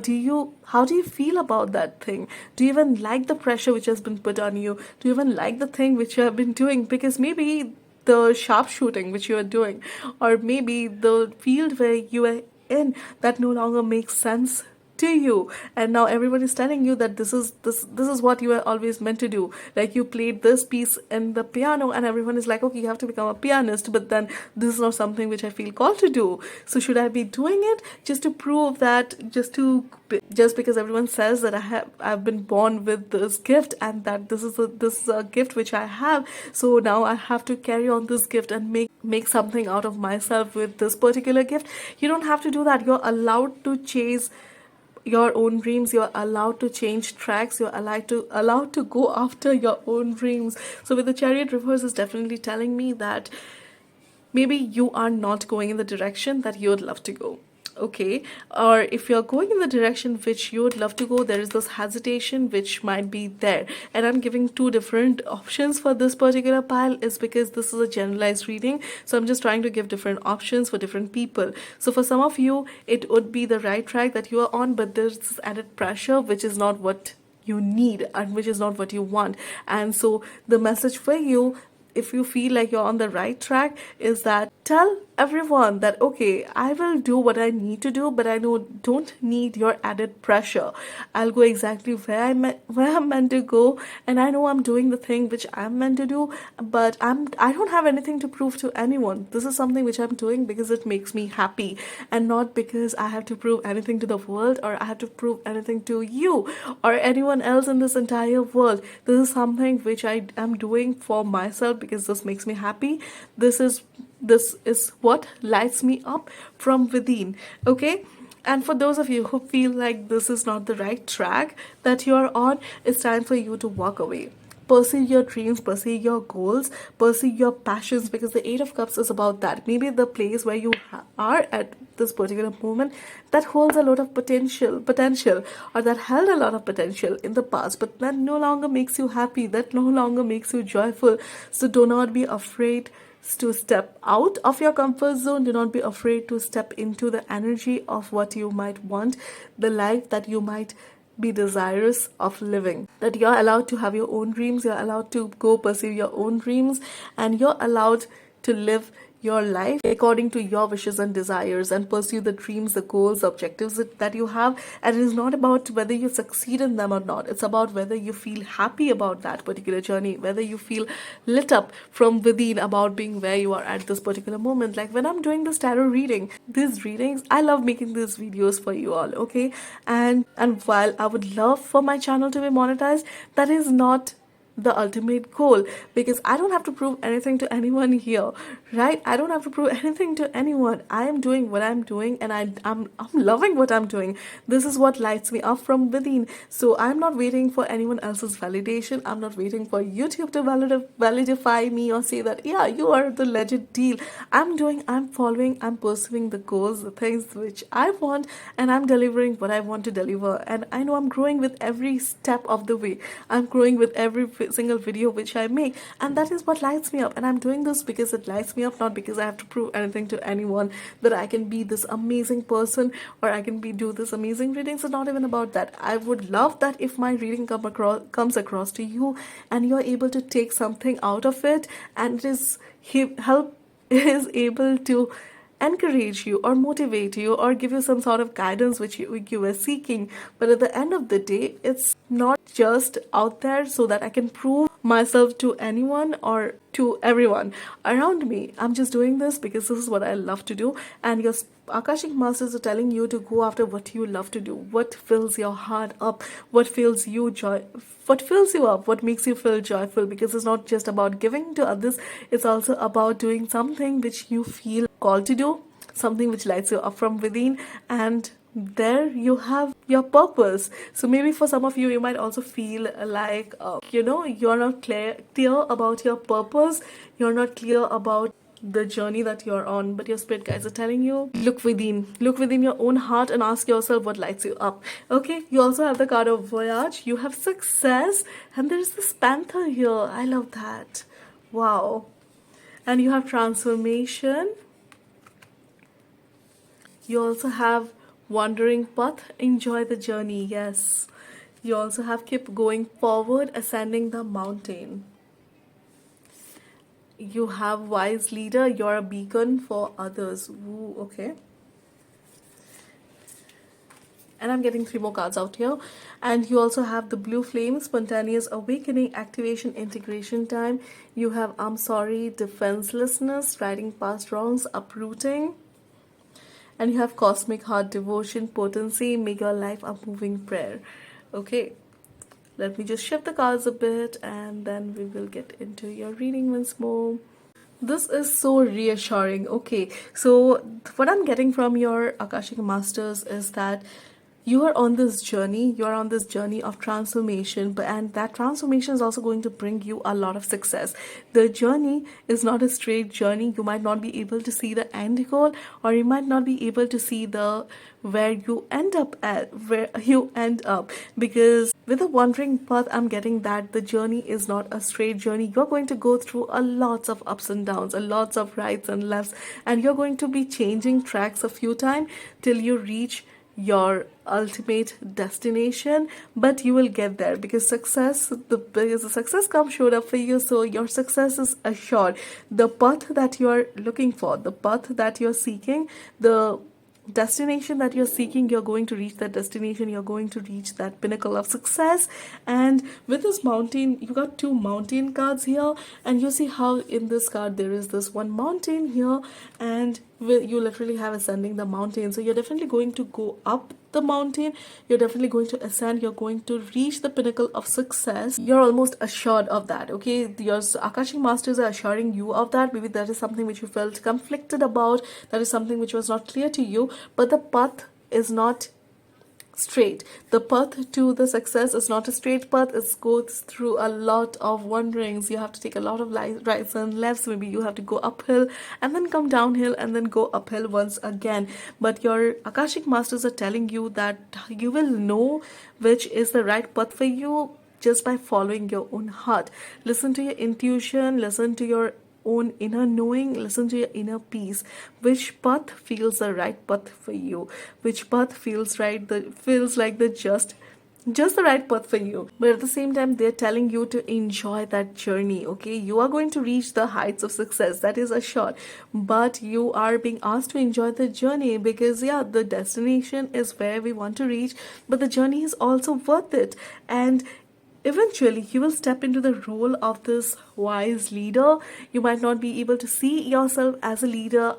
how do you feel about that thing? Do you even like the pressure which has been put on you? Do you even like the thing which you have been doing? Because maybe the sharpshooting which you are doing, or maybe the field where you are in, that no longer makes sense to you, and now everyone is telling you that this is what you are always meant to do. Like, you played this piece in the piano, and everyone is like, okay, you have to become a pianist, but then this is not something which I feel called to do. So should I be doing it just to prove that, just because everyone says that I've been born with this gift, and that this is a gift which I have, so now I have to carry on this gift and make something out of myself with this particular gift? You don't have to do that. You're allowed to chase your own dreams, you're allowed to change tracks, you're allowed to go after your own dreams. So with the Chariot reverse is definitely telling me that maybe you are not going in the direction that you would love to go. Okay, or if you're going in the direction which you would love to go, there is this hesitation which might be there. And I'm giving two different options for this particular pile, is because this is a generalized reading, so I'm just trying to give different options for different people. So for some of you, it would be the right track that you are on, but there's this added pressure which is not what you need, and which is not what you want. And so the message for you, if you feel like you're on the right track, is that tell everyone that, okay, I will do what I need to do, but I don't need your added pressure. I'll go exactly where I'm meant to go, and I know I'm doing the thing which I'm meant to do, but I don't have anything to prove to anyone. This is something which I'm doing because it makes me happy, and not because I have to prove anything to the world, or I have to prove anything to you or anyone else in this entire world. This is something which I am doing for myself, because this makes me happy. This is what lights me up from within. Okay, and for those of you who feel like this is not the right track that you're on, it's time for you to walk away. Pursue your dreams, pursue your goals, pursue your passions, because the Eight of Cups is about that. Maybe the place where you are at this particular moment, that holds a lot of potential, or that held a lot of potential in the past, but that no longer makes you happy, that no longer makes you joyful. So do not be afraid to step out of your comfort zone. Do not be afraid to step into the energy of what you might want, the life that you might be desirous of living. That you're allowed to have your own dreams, you're allowed to go pursue your own dreams, and you're allowed to live your life according to your wishes and desires, and pursue the dreams, the goals, the objectives that you have. And it is not about whether you succeed in them or not. It's about whether you feel happy about that particular journey, whether you feel lit up from within about being where you are at this particular moment. Like when I'm doing this tarot reading, these readings, I love making these videos for you all, okay? And while I would love for my channel to be monetized, that is not the ultimate goal, because I don't have to prove anything to anyone here, right? I don't have to prove anything to anyone. I am doing what I'm doing, and I'm loving what I'm doing. This is what lights me up from within. So I'm not waiting for anyone else's validation. I'm not waiting for YouTube to validify me or say that, yeah, you are the legit deal. I'm following, I'm pursuing the goals, the things which I want, and I'm delivering what I want to deliver. And I know I'm growing with every step of the way. I'm growing with every single video which I make, and that is what lights me up. And I'm doing this because it lights me up, not because I have to prove anything to anyone that I can be this amazing person or I can do this amazing readings. It's not even about that. I would love that if my reading comes across to you and you're able to take something out of it, and it is help is able to encourage you or motivate you or give you some sort of guidance which you were seeking. But at the end of the day, it's not just out there so that I can prove myself to anyone or to everyone around me. I'm just doing this because this is what I love to do. And your Akashic Masters are telling you to go after what you love to do, what fills your heart up, what fills you up, what makes you feel joyful. Because it's not just about giving to others, it's also about doing something which you feel called to do, something which lights you up from within, and there you have your purpose. So maybe for some of you, you might also feel like you're not clear about your purpose, you're not clear about the journey that you're on, but your spirit guides are telling you, look within your own heart and ask yourself what lights you up. Okay, you also have the card of Voyage, you have Success, and there's this panther here. I love that. Wow. And you have Transformation. You also have Wandering Path, enjoy the journey. Yes. You also have Keep going forward, ascending the mountain. You have Wise Leader, you're a beacon for others. Ooh, okay. And I'm getting 3 more cards out here. And you also have the Blue Flame, Spontaneous Awakening, Activation, Integration Time. You have I'm Sorry, Defenselessness, Riding Past Wrongs, Uprooting. And you have Cosmic Heart, Devotion, Potency, Make Your Life a Moving Prayer. Okay, let me just shift the cards a bit and then we will get into your reading once more. This is so reassuring. Okay, so what I'm getting from your Akashic Masters is that you are on this journey of transformation, and that transformation is also going to bring you a lot of success. The journey is not a straight journey. You might not be able to see the end goal, or you might not be able to see where you end up, because with a wandering path, I'm getting that the journey is not a straight journey. You're going to go through a lots of ups and downs, a lots of rights and lefts, and you're going to be changing tracks a few times till you reach your ultimate destination. But you will get there, because the success comes showed up for you, so your success is assured. The path that you are looking for, the path that you're seeking, the destination that you're seeking, you're going to reach that destination, you're going to reach that pinnacle of success. And with this mountain, you got 2 mountain cards here, and you see how in this card there is this one mountain here, and you literally have ascending the mountain. So you're definitely going to go up the mountain, you're definitely going to ascend, you're going to reach the pinnacle of success. You're almost assured of that. Okay, your Akashic Masters are assuring you of that. Maybe that is something which you felt conflicted about, that is something which was not clear to you, but the path is not straight. The path to the success is not a straight path. It goes through a lot of wanderings. You have to take a lot of rights and lefts. Maybe you have to go uphill and then come downhill and then go uphill once again. But your Akashic Masters are telling you that you will know which is the right path for you just by following your own heart. Listen to your intuition, listen to your own inner knowing, listen to your inner peace. Which path feels the right path for you? Which path feels right, feels like the just just the right path for you. But at the same time, they're telling you to enjoy that journey, okay? You are going to reach the heights of success, that is assured. But you are being asked to enjoy the journey because, yeah, the destination is where we want to reach, but the journey is also worth it. And eventually, you will step into the role of this wise leader. You might not be able to see yourself as a leader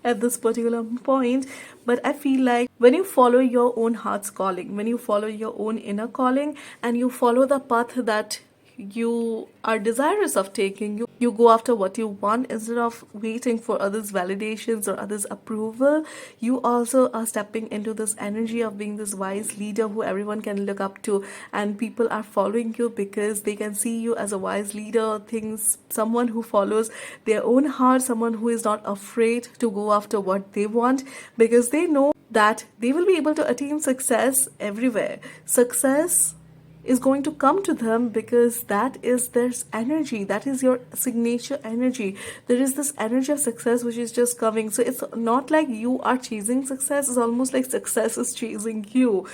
at this particular point, but I feel like when you follow your own heart's calling, when you follow your own inner calling, and you follow the path that you are desirous of taking, you go after what you want instead of waiting for others validations or others approval. You also are stepping into this energy of being this wise leader who everyone can look up to, and people are following you because they can see you as a wise leader, things, someone who follows their own heart, someone who is not afraid to go after what they want, because they know that they will be able to attain success everywhere. Success is going to come to them because that is their energy, that is your signature energy. There is this energy of success which is just coming. So it's not like you are chasing success, it's almost like success is chasing you.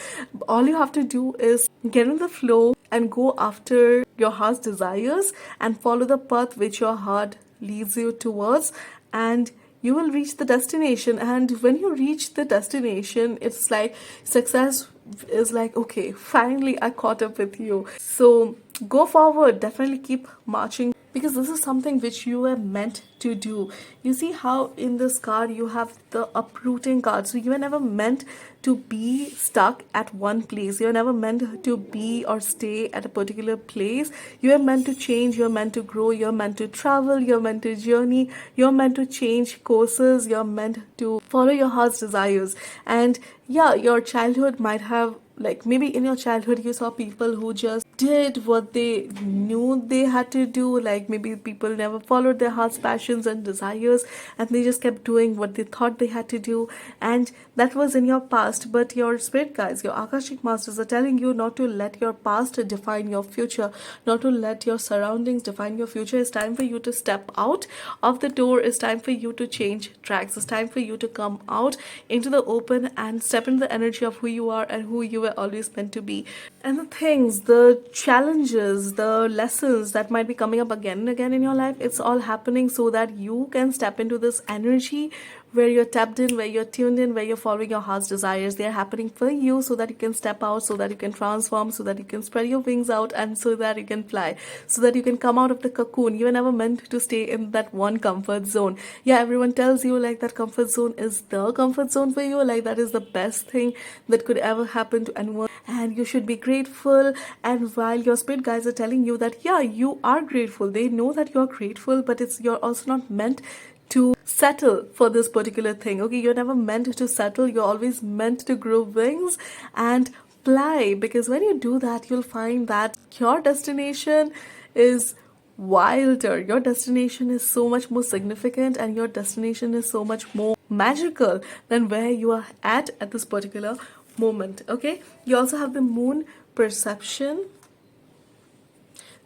All you have to do is get in the flow and go after your heart's desires and follow the path which your heart leads you towards, and you will reach the destination. And when you reach the destination, it's like success is like, okay, finally I caught up with you. So go forward, definitely keep marching, because this is something which you were meant to do. You see how in this card you have the uprooting card. So you were never meant to be stuck at one place. You're never meant to be or stay at a particular place. You're meant to change, you're meant to grow, you're meant to travel, you're meant to journey, you're meant to change courses, you're meant to follow your heart's desires. And yeah, your childhood might have, like, maybe in your childhood you saw people who just did what they knew they had to do. Like maybe people never followed their heart's passions and desires, and they just kept doing what they thought they had to do, and that was in your past. But your spirit guides, your Akashic masters, are telling you not to let your past define your future, not to let your surroundings define your future. It's time for you to step out of the door. It's time for you to change tracks. It's time for you to come out into the open and step into the energy of who you are and who you were always meant to be. And the things, the challenges, the lessons that might be coming up again and again in your life, it's all happening so that you can step into this energy where you're tapped in, where you're tuned in, where you're following your heart's desires. They're happening for you so that you can step out, so that you can transform, so that you can spread your wings out, and so that you can fly, so that you can come out of the cocoon. You were never meant to stay in that one comfort zone. Yeah, everyone tells you like that comfort zone is the comfort zone for you, like that is the best thing that could ever happen to anyone, and you should be grateful. And while your spirit guides are telling you that yeah, you are grateful, they know that you're grateful, but it's, you're also not meant to settle for this particular thing. Okay, you're never meant to settle, you're always meant to grow wings and fly, because when you do that, you'll find that your destination is wilder, your destination is so much more significant, and your destination is so much more magical than where you are at this particular moment. Okay, you also have the moon perception.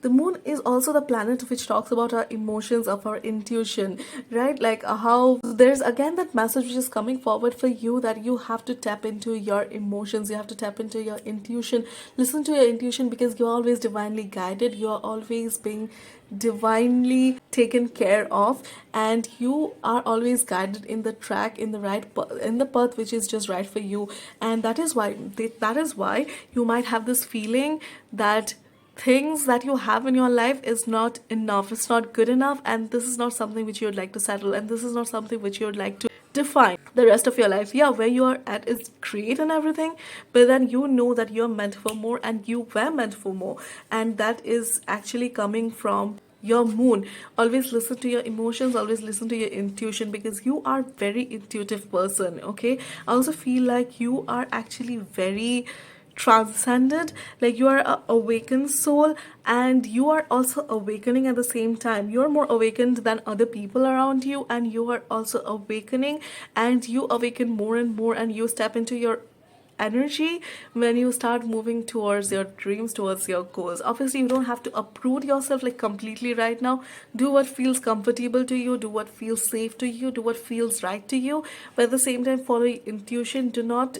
The moon is also the planet which talks about our emotions, of our intuition, right? Like how there's again that message which is coming forward for you, that you have to tap into your emotions, you have to tap into your intuition. Listen to your intuition, because you're always divinely guided, you're always being divinely taken care of, and you are always guided in the track, in the right in the path which is just right for you. And that is why you might have this feeling that things that you have in your life is not enough, it's not good enough, and this is not something which you would like to settle, and this is not something which you would like to define the rest of your life. Yeah, where you are at is great and everything, but then you know that you're meant for more, and you were meant for more, and that is actually coming from your moon. Always listen to your emotions, always listen to your intuition, because you are very intuitive person. Okay, I also feel like you are actually very transcended, like you are a awakened soul, and you are also awakening at the same time. You're more awakened than other people around you, and you are also awakening, and you awaken more and more, and you step into your energy when you start moving towards your dreams, towards your goals. Obviously, you don't have to uproot yourself like completely right now. Do what feels comfortable to you, do what feels safe to you, do what feels right to you, but at the same time follow your intuition. Do not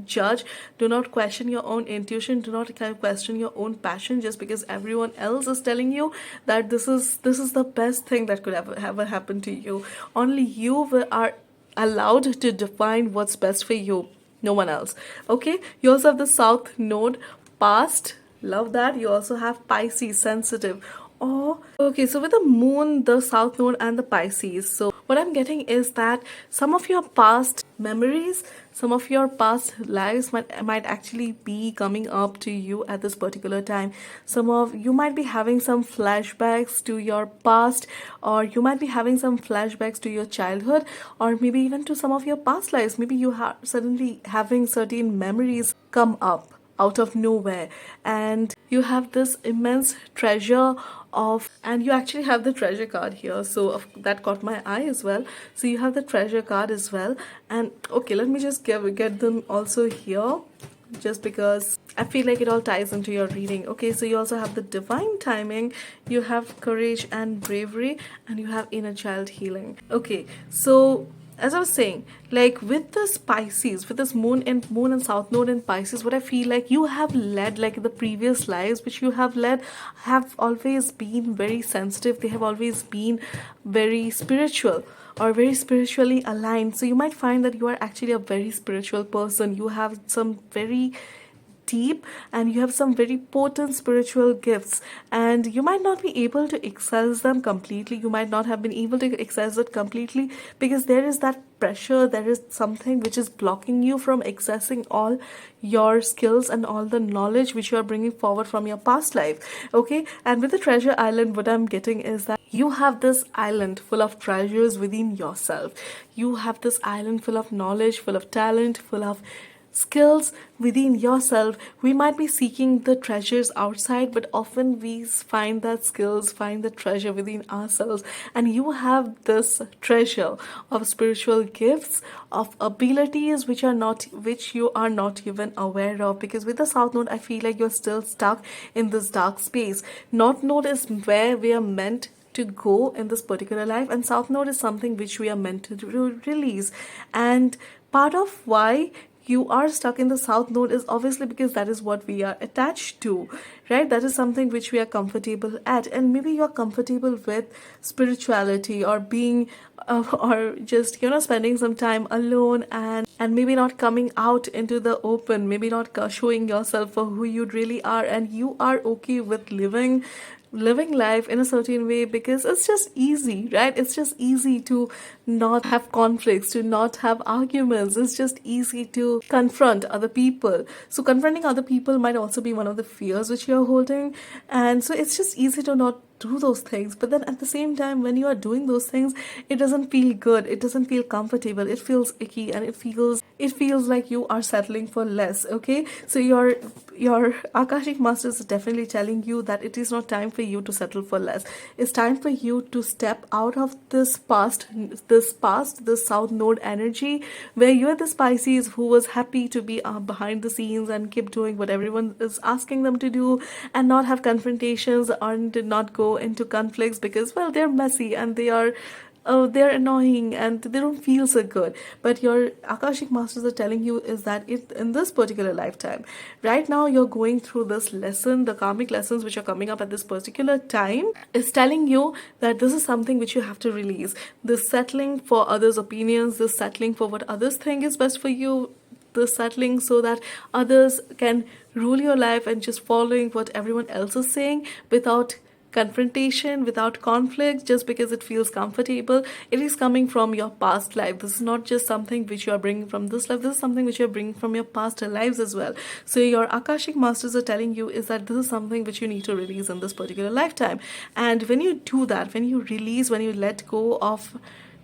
judge, do not question your own intuition, do not kind of question your own passion just because everyone else is telling you that this is the best thing that could ever happen to you. Only you are allowed to define what's best for you, no one else. Okay, you also have the south node, past, love that. You also have Pisces, sensitive. Oh, okay. So with the moon, the south node, and the Pisces. So what I'm getting is that some of your past memories, some of your past lives might actually be coming up to you at this particular time. Some of you might be having some flashbacks to your past, or you might be having some flashbacks to your childhood, or maybe even to some of your past lives. Maybe you are suddenly having certain memories come up out of nowhere, and you have this immense treasure of, and you actually have the treasure card here, so that caught my eye as well. So you have the treasure card as well. And okay, let me just get them also here, just because I feel like it all ties into your reading. Okay, so you also have the divine timing, you have courage and bravery, and you have inner child healing. Okay, so as I was saying, like with this Pisces, with this moon and south node in Pisces, what I feel like you have led, like the previous lives which you have led, have always been very sensitive. They have always been very spiritual or very spiritually aligned. So you might find that you are actually a very spiritual person. You have some very deep, and you have some very potent spiritual gifts, and you might not be able to access them completely. You might not have been able to access it completely because there is that pressure, there is something which is blocking you from accessing all your skills and all the knowledge which you are bringing forward from your past life. Okay, and with the treasure island, what I'm getting is that you have this island full of treasures within yourself. You have this island full of knowledge, full of talent, full of skills within yourself. We might be seeking the treasures outside, but often we find that skills, find the treasure within ourselves. And you have this treasure of spiritual gifts, of abilities which you are not even aware of. Because with the south node, I feel like you're still stuck in this dark space. North node is where we are meant to go in this particular life, and south node is something which we are meant to release. And part of why you are stuck in the south node is obviously because that is what we are attached to, right? That is something which we are comfortable at, and maybe you're comfortable with spirituality or being or just spending some time alone, and maybe not coming out into the open, maybe not showing yourself for who you really are, and you are okay with living life in a certain way because it's just easy, right? It's just easy to not have conflicts, to not have arguments. It's just easy to confront other people. So confronting other people might also be one of the fears which you're holding, and so it's just easy to not do those things. But then at the same time, when you are doing those things, it doesn't feel good, it doesn't feel comfortable, it feels icky, and it feels like you are settling for less. Okay, so your Akashic Masters is definitely telling you that it is not time for you to settle for less. It's time for you to step out of this this south node energy, where you're the Pisces who was happy to be behind the scenes and keep doing what everyone is asking them to do, and not have confrontations, and did not go into conflicts because, well, they're messy and they're annoying and they don't feel so good. But your Akashic Masters are telling you is that in this particular lifetime, right now, you're going through this lesson, the karmic lessons which are coming up at this particular time, is telling you that this is something which you have to release. This settling for others' opinions, this settling for what others think is best for you, the settling so that others can rule your life and just following what everyone else is saying without confrontation, without conflict, just because it feels comfortable. It is coming from your past life. This is not just something which you are bringing from this life. This is something which you are bringing from your past lives as well. So your Akashic Masters are telling you is that this is something which you need to release in this particular lifetime. And when you do that, when you release, when you let go of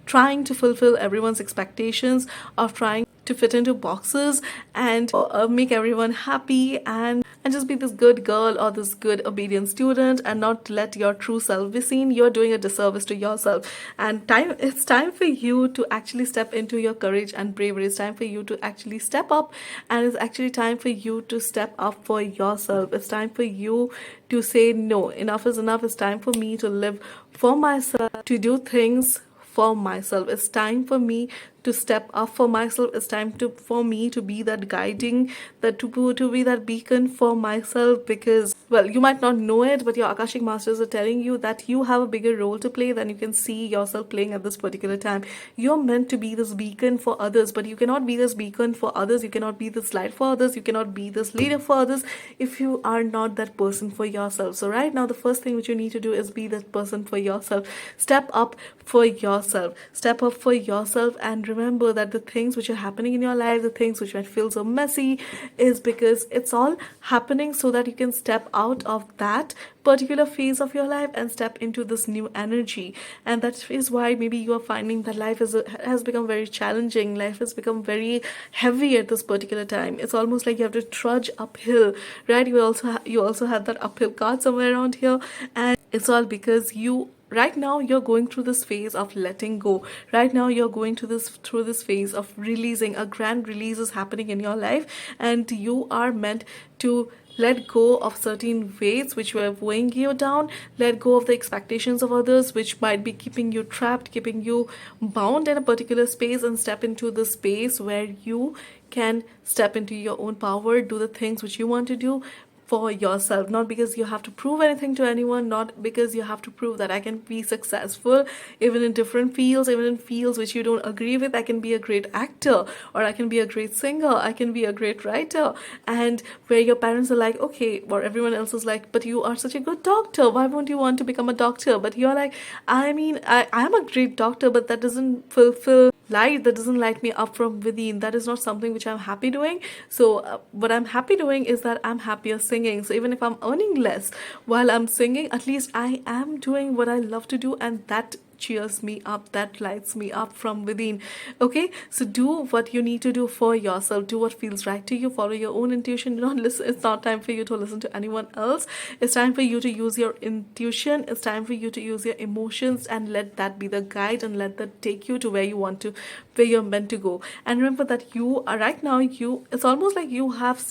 trying to fulfill everyone's expectations, of trying to fit into boxes and make everyone happy, and just be this good girl or this good obedient student, and not let your true self be seen, you're doing a disservice to yourself. And it's time for you to actually step into your courage and bravery. It's time for you to actually step up, and it's actually time for you to step up for yourself. It's time for you to say no, enough is enough. It's time for me to live for myself, to do things for myself. It's time for me to step up for myself. It's time to for me to be that guiding, that to be that beacon for myself, because well, you might not know it, but your Akashic masters are telling you that you have a bigger role to play than you can see yourself playing at this particular time. You're meant to be this beacon for others, but you cannot be this beacon for others, you cannot be this light for others, you cannot be this leader for others if you are not that person for yourself. So right now, the first thing which you need to do is be that person for yourself. Step up for yourself. Step up for yourself, and remember that the things which are happening in your life, the things which might feel so messy, is because it's all happening so that you can step out of that particular phase of your life and step into this new energy. And that is why maybe you are finding that life has become very challenging, life has become very heavy at this particular time. It's almost like you have to trudge uphill, right? You also have that uphill card somewhere around here, and it's all because you right now you're going through this phase of letting go. Right now you're going to this through this phase of releasing. A grand release is happening in your life, and you are meant to let go of certain weights which were weighing you down. Let go of the expectations of others which might be keeping you trapped, keeping you bound in a particular space, and step into the space where you can step into your own power, do the things which you want to do for yourself, not because you have to prove anything to anyone, not because you have to prove that I can be successful even in different fields, even in fields which you don't agree with. I can be a great actor, or I can be a great singer, I can be a great writer. And where your parents are like, okay, or everyone else is like, but you are such a good doctor, why won't you want to become a doctor? But you're like, I mean, I'm a great doctor, but that doesn't fulfill light, that doesn't light me up from within. That is not something which I'm happy doing. So what I'm happy doing is that I'm happier singing. So even if I'm earning less while I'm singing, at least I am doing what I love to do, and that cheers me up, that lights me up from within. Okay, so do what you need to do for yourself, do what feels right to you, follow your own intuition. Do not listen, it's not time for you to listen to anyone else. It's time for you to use your intuition, it's time for you to use your emotions, and let that be the guide, and let that take you to where you want to, where you're meant to go. And remember that you are right now, you it's almost like you have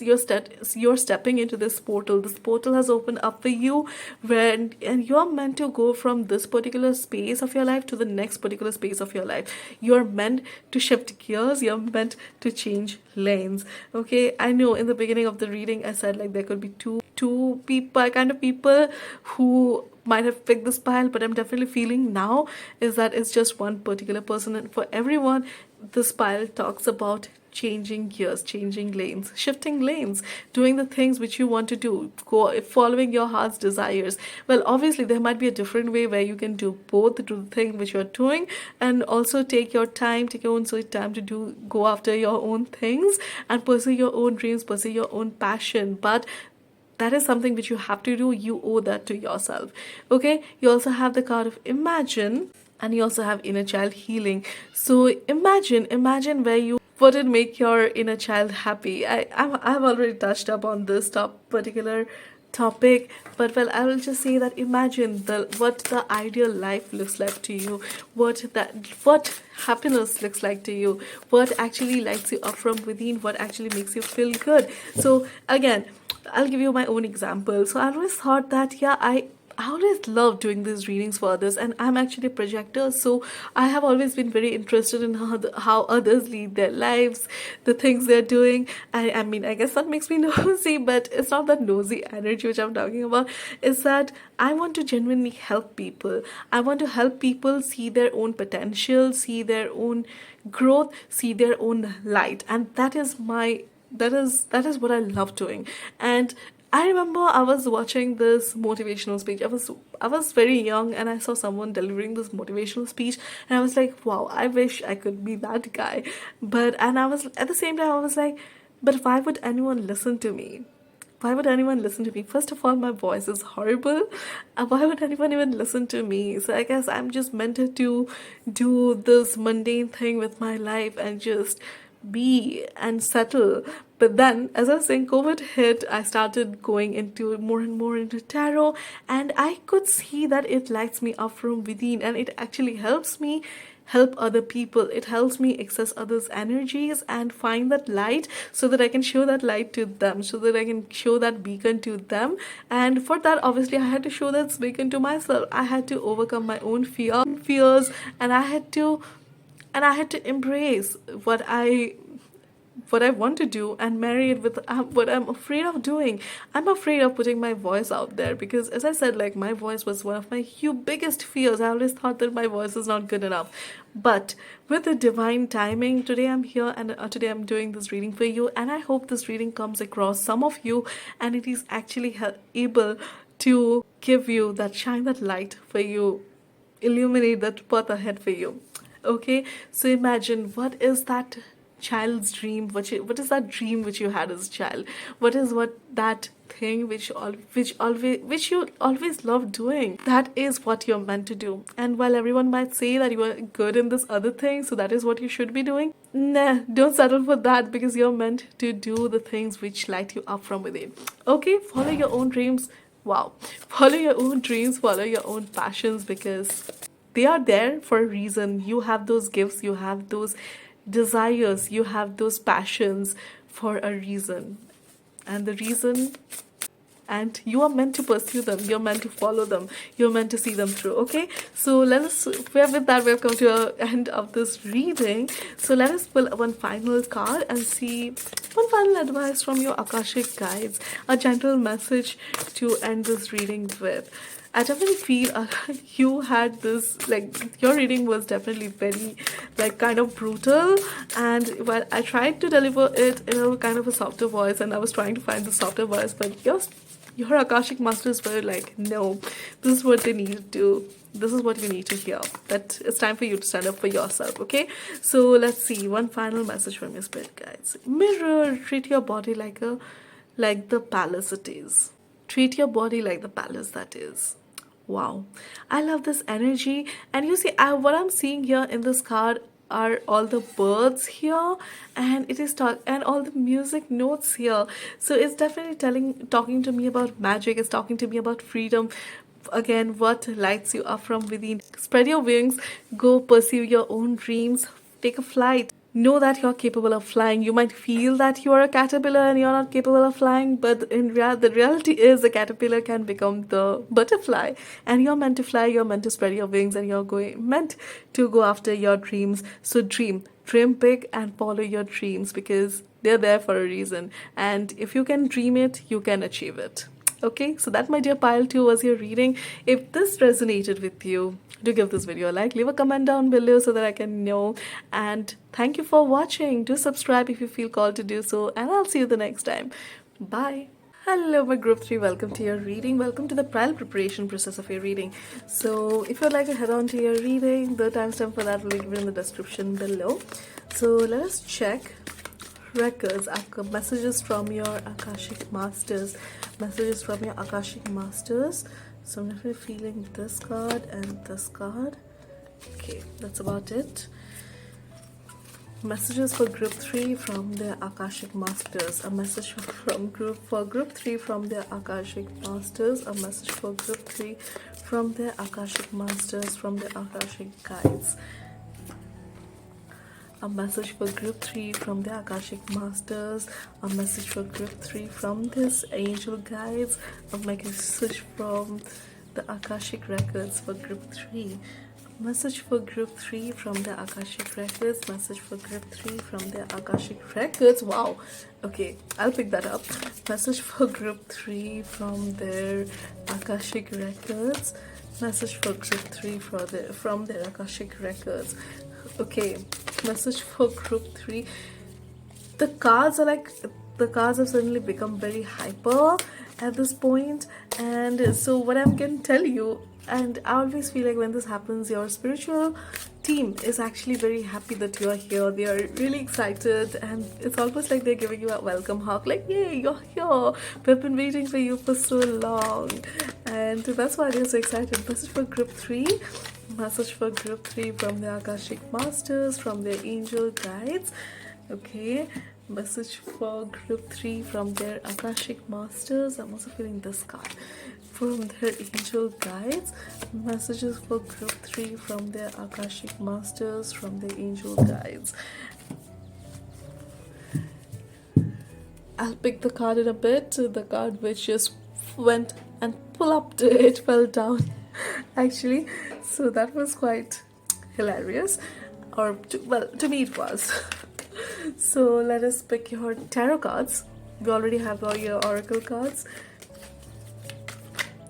you're stepping into this portal. This portal has opened up for you, where and you're meant to go from this particular space of your life to the next particular space of your life. You're meant to shift gears, you're meant to change lanes. Okay, I know in the beginning of the reading I said like there could be two people, kind of people who might have picked this pile, but I'm definitely feeling now is that it's just one particular person, and for everyone this pile talks about changing gears, changing lanes, shifting lanes, doing the things which you want to do, go following your heart's desires. Well, obviously there might be a different way where you can do both, do the thing which you're doing, and also take your time, take your own sweet time to do, go after your own things and pursue your own dreams, pursue your own passion. But that is something which you have to do, you owe that to yourself. Okay, you also have the card of imagine, and you also have inner child healing. So imagine where you, what would make your inner child happy. I've already touched up on this particular topic, but well, I will just say that imagine what the ideal life looks like to you, what happiness looks like to you, what actually lights you up from within, what actually makes you feel good. So again, I'll give you my own example. So I always thought that I always love doing these readings for others, and I'm actually a projector, so I have always been very interested in how others lead their lives, the things they're doing. I mean, I guess that makes me nosy, but it's not that nosy energy which I'm talking about. It's that I want to genuinely help people. I want to help people see their own potential, see their own growth, see their own light, and that is what I love doing. And I remember I was watching this motivational speech. I was very young, and I saw someone delivering this motivational speech, and I was like, wow, I wish I could be that guy. And I was at the same time I was like, but why would anyone listen to me? Why would anyone listen to me? First of all, my voice is horrible. Why would anyone even listen to me? So I guess I'm just meant to do this mundane thing with my life and just be and settle. But then, as I was saying, COVID hit, I started going into more and more into tarot, and I could see that it lights me up from within, and it actually helps me help other people. It helps me access others' energies and find that light, so that I can show that light to them, so that I can show that beacon to them. And for that, obviously, I had to show that beacon to myself. I had to overcome my own fears, and I had to and I had to embrace what I want to do and marry it with what I'm afraid of doing. I'm afraid of putting my voice out there because, as I said, like my voice was one of my biggest fears. I always thought that my voice is not good enough. But with the divine timing, today I'm here and today I'm doing this reading for you. And I hope this reading comes across some of you and it is actually able to give you that shine, that light for you, illuminate that path ahead for you. Okay, so imagine what is that child's dream, what is that dream which you had as a child, what that thing which you always love doing, that is what you're meant to do. And while everyone might say that you are good in this other thing, so that is what you should be doing, nah, don't settle for that, because you're meant to do the things which light you up from within. Okay, follow your own dreams. Wow, follow your own dreams, follow your own passions, because they are there for a reason. You have those gifts, you have those desires, you have those passions for a reason. And the reason, and you are meant to pursue them, you're meant to follow them, you're meant to see them through. Okay, so let us, with that we've come to the end of this reading. So let us pull one final card and see one final advice from your Akashic guides, a gentle message to end this reading with. I definitely feel you had this, like, your reading was definitely very, like, kind of brutal. And while I tried to deliver it in a kind of a softer voice, and I was trying to find the softer voice, but your Akashic Masters were like, no, this is what they need to do. This is what you need to hear. That it's time for you to stand up for yourself, okay? So let's see. One final message from your spirit guides. Mirror, treat your body like the palace it is. Treat your body like the palace that is. Wow, I love this energy. And you see, what I'm seeing here in this card are all the birds here, and it is and all the music notes here. So it's definitely talking to me about magic. It's talking to me about freedom. Again, what lights you up from within. Spread your wings, go pursue your own dreams, take a flight. Know that you're capable of flying. You might feel that you are a caterpillar and you're not capable of flying, but the reality is the caterpillar can become the butterfly, and you're meant to fly. You're meant to spread your wings, and you're meant to go after your dreams. So dream big and follow your dreams, because they're there for a reason. And if you can dream it, you can achieve it. Okay, so that, my dear pile 2, was your reading. If this resonated with you, do give this video a like, leave a comment down below so that I can know. And thank you for watching. Do subscribe if you feel called to do so, and I'll see you the next time. Bye. Hello, my group 3. Welcome to your reading. Welcome to the prior preparation process of your reading. So if you'd like to head on to your reading, the timestamp for that will be given in the description below. So let us check records, messages from your Akashic Masters. Messages from your Akashic Masters. So I'm definitely feeling this card and this card. Okay, that's about it. Messages for group 3 from the Akashic Masters. A message from group 3 from the Akashic Masters. A message for group 3 from the Akashic Masters, from the Akashic Guides. A message for group 3 from the Akashic Masters. A message for group 3 from this Angel Guides. A message from the Akashic Records for group 3. A message for group 3 from the Akashic Records. Message for group 3 from the Akashic Records. Wow. Okay, I'll pick that up. Message for group 3 from their Akashic Records. Message for group 3 from their Akashic Records. Okay, message for group 3. The cards have suddenly become very hyper at this point. And so what I can tell you, and I always feel like when this happens, your spiritual team is actually very happy that you are here. They are really excited, and it's almost like they're giving you a welcome hug, like, yay, you're here, we've been waiting for you for so long. And that's why they're so excited. Message for group 3. Message for group 3 from the Akashic Masters, from their Angel Guides. Okay, message for group 3 from their Akashic Masters. I'm also feeling this card. From their Angel Guides. Messages for group 3 from their Akashic Masters, from their Angel Guides. I'll pick the card in a bit. The card which just went and pull up to it fell down actually, so that was quite hilarious. Or, well, to me it was. So let us pick your tarot cards. We already have all your oracle cards.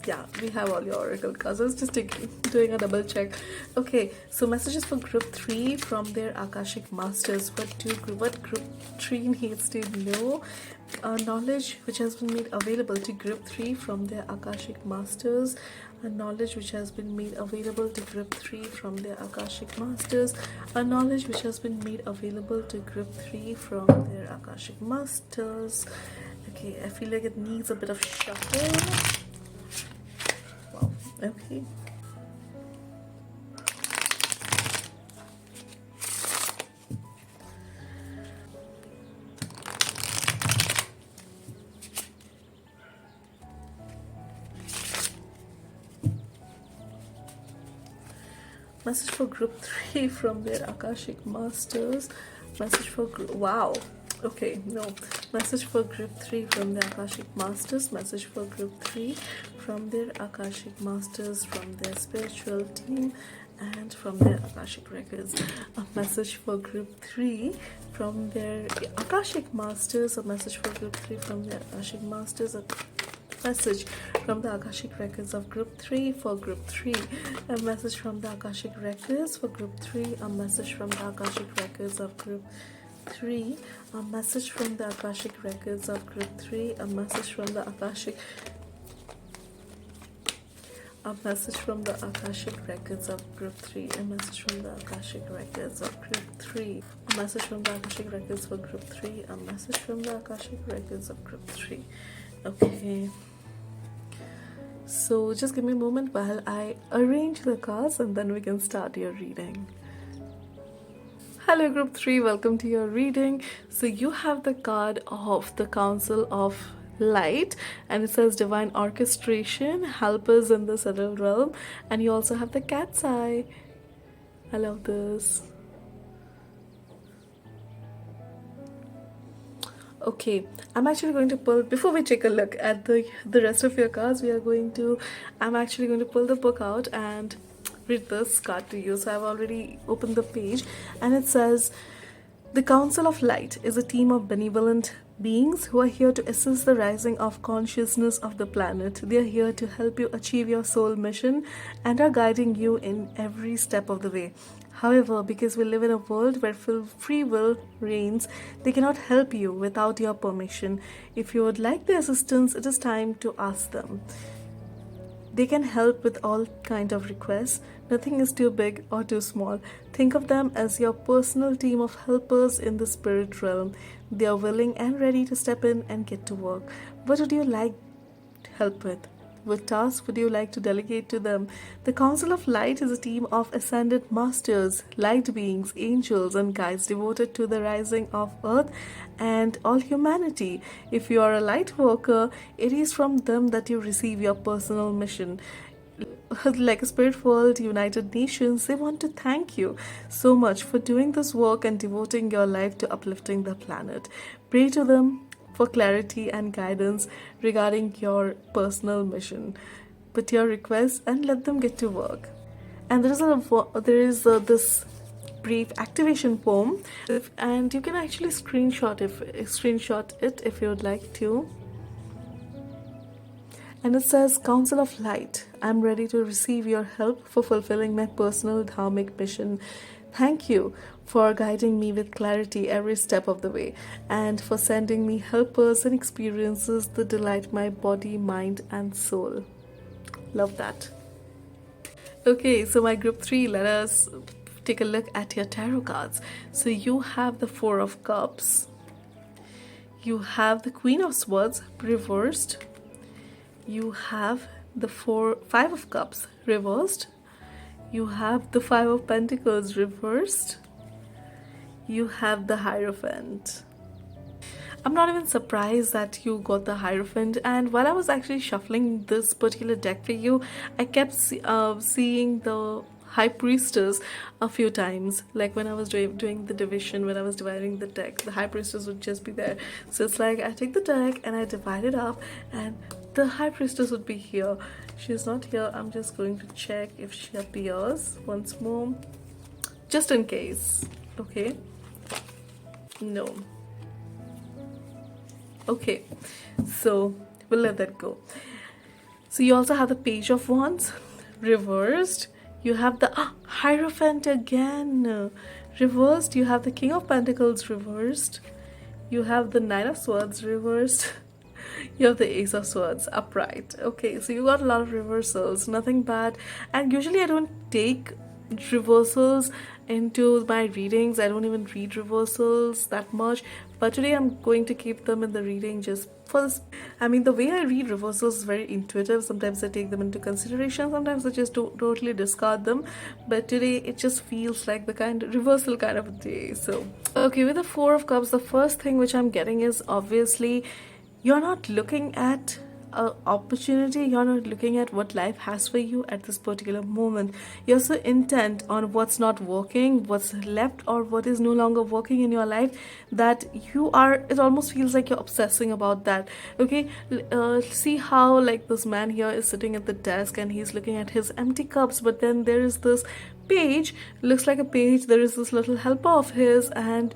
Yeah, we have all your oracle cards. I was just doing a double check. Okay, so messages for group 3 from their Akashic Masters. What group 3 needs to know? Knowledge which has been made available to group 3 from their Akashic Masters. A knowledge which has been made available to group 3 from their Akashic Masters. A knowledge which has been made available to group 3 from their Akashic Masters. Okay, I feel like it needs a bit of shuffle. Wow, okay. Message for group 3 from their Akashic Masters. Message for group, wow, okay, no. Message for group 3 from the Akashic Masters. Message for group 3 from their Akashic Masters, from their spiritual team, and from their Akashic Records. A message for group 3 from their Akashic Masters. A message for group 3 from their Akashic Masters. A message from the Akashic Records of group 3 for group 3. A message from the Akashic Records for group 3. A message from the Akashic Records of group 3. A message from the Akashic Records of group 3. A message from the Akashic Records of group 3. A message from the Akashic Records of group 3. A message from the Akashic Records for group 3. A message from the Akashic Records of group 3. Okay, so just give me a moment while I arrange the cards and then we can start your reading. Hello group 3, welcome to your reading. So you have the card of the Council of Light, and it says divine orchestration, helpers in the subtle realm, and you also have the cat's eye. I love this. Okay, I'm actually going to pull, before we take a look at the rest of your cards, I'm actually going to pull the book out and read this card to you. So I've already opened the page, and it says, the Council of Light is a team of benevolent beings who are here to assist the rising of consciousness of the planet. They are here to help you achieve your soul mission and are guiding you in every step of the way. However, because we live in a world where free will reigns, they cannot help you without your permission. If you would like their assistance, it is time to ask them. They can help with all kinds of requests. Nothing is too big or too small. Think of them as your personal team of helpers in the spirit realm. They are willing and ready to step in and get to work. What would you like help with? What tasks would you like to delegate to them? The Council of Light is a team of ascended masters, light beings, angels, and guides devoted to the rising of Earth and all humanity. If you are a light worker, it is from them that you receive your personal mission. Like a Spirit World, United Nations, they want to thank you so much for doing this work and devoting your life to uplifting the planet. Pray to them for clarity and guidance regarding your personal mission. Put your requests and let them get to work. And there is this brief activation poem, and you can actually screenshot it if you would like to. And it says, Council of Light, I'm ready to receive your help for fulfilling my personal dharmic mission. Thank you for guiding me with clarity every step of the way, and for sending me helpers and experiences that delight my body, mind, and soul. Love that. Okay, so my group 3, let us take a look at your tarot cards. So you have the Four of Cups. You have the Queen of Swords reversed. You have the Five of Cups reversed. You have the Five of Pentacles reversed. You have the Hierophant. I'm not even surprised that you got the Hierophant, and while I was actually shuffling this particular deck for you, I kept seeing the High Priestess a few times. Like when I was doing the division, when I was dividing the deck, the High Priestess would just be there. So it's like I take the deck and I divide it up, and the High Priestess would be here. She's not here. I'm just going to check if she appears once more. just in case. Okay, no. Okay, so we'll let that go. So you also have the Page of Wands reversed. You have the Hierophant again reversed. You have the King of Pentacles reversed. You have the Knight of Swords reversed. You have the Ace of Swords upright. Okay, so you got a lot of reversals, nothing bad. And usually I don't take reversals into my readings. I don't even read reversals that much. But today I'm going to keep them in the reading just for this. I mean, the way I read reversals is very intuitive. Sometimes I take them into consideration. Sometimes I just totally discard them. But today it just feels like the kind of reversal kind of a day. So, okay, with the Four of Cups, the first thing which I'm getting is obviously you're not looking at an opportunity, you're not looking at what life has for you at this particular moment. You're so intent on what's not working, what's left, or what is no longer working in your life that it almost feels like you're obsessing about that. Okay, see how like this man here is sitting at the desk and he's looking at his empty cups, but then there is this page, looks like a page, there is this little helper of his, and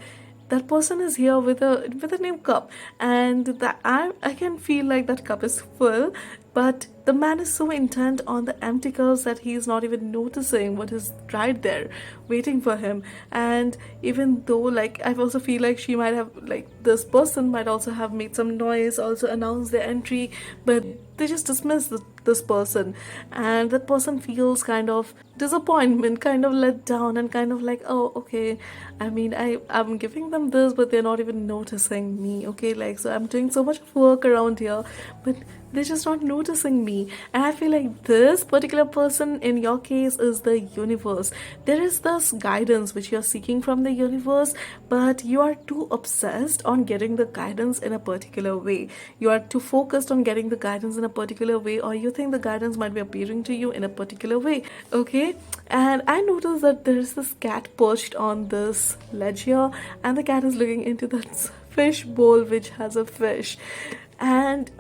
that person is here with a new cup, and that I can feel like that cup is full, but the man is so intent on the empty cups that he is not even noticing what is right there waiting for him. And even though like I also feel like she might have, like this person might also have made some noise, also announced their entry, but they just dismiss this person, and that person feels kind of disappointment, kind of let down, and kind of like, oh okay, I mean I'm giving them this but they're not even noticing me. Okay, like, so I'm doing so much work around here but they're just not noticing me. And I feel like this particular person in your case is the universe. There is this guidance which you're seeking from the universe, but you are too obsessed on getting the guidance in a particular way. You are too focused on getting the guidance in a particular way, or you think the guidance might be appearing to you in a particular way. Okay, and I noticed that there is this cat perched on this ledge here, and the cat is looking into that fish bowl which has a fish. And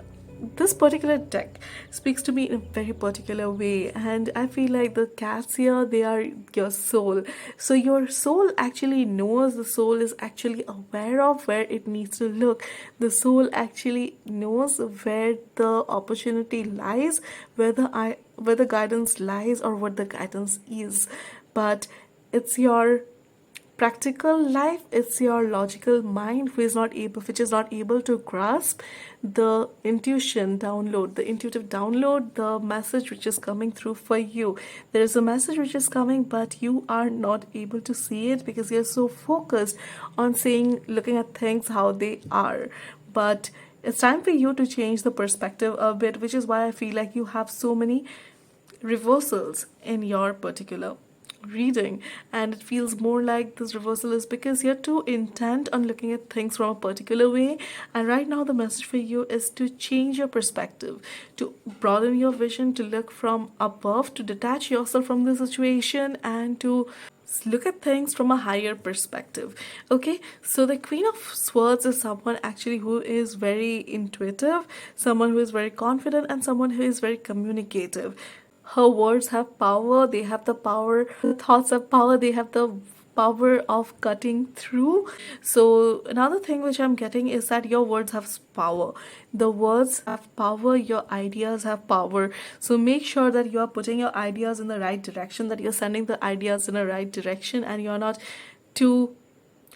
this particular deck speaks to me in a very particular way, and I feel like the cats here, they are your soul. So your soul actually knows, the soul is actually aware of where it needs to look. The soul actually knows where the opportunity lies, where the guidance lies, or what the guidance is. But it's your practical life, it's your logical mind which is not able to grasp the intuitive download, the message which is coming through for you. There is a message which is coming, but you are not able to see it because you're so focused on looking at things how they are. But it's time for you to change the perspective a bit, which is why I feel like you have so many reversals in your particular reading. And it feels more like this reversal is because you're too intent on looking at things from a particular way. And right now the message for you is to change your perspective, to broaden your vision, to look from above, to detach yourself from the situation, and to look at things from a higher perspective. Okay, so the Queen of Swords is someone actually who is very intuitive, someone who is very confident, and someone who is very communicative. Her words have power, they have the power, the thoughts have power, they have the power of cutting through. So another thing which I'm getting is that your words have power. The words have power, your ideas have power. So make sure that you are putting your ideas in the right direction, that you're sending the ideas in the right direction, and you're not too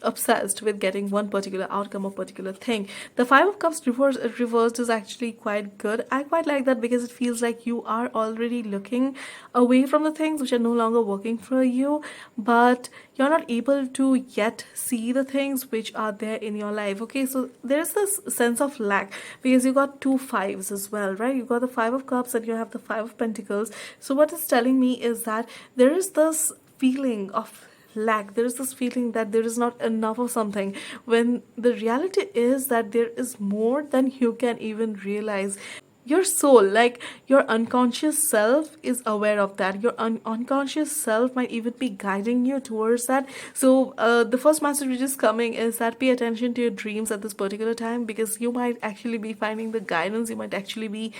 obsessed with getting one particular outcome or particular thing. The Five of Cups reversed is actually quite good. I quite like that because it feels like you are already looking away from the things which are no longer working for you, but you're not able to yet see the things which are there in your life. Okay, so there's this sense of lack because you got two fives as well, right? You got the Five of Cups and you have the Five of Pentacles. So what it's telling me is that there is this feeling of lack, there is this feeling that there is not enough of something, when the reality is that there is more than you can even realize. Your soul, like your unconscious self, is aware of that. Your unconscious self might even be guiding you towards that. So the first message which is coming is that pay attention to your dreams at this particular time, because you might actually be finding the guidance, you might actually be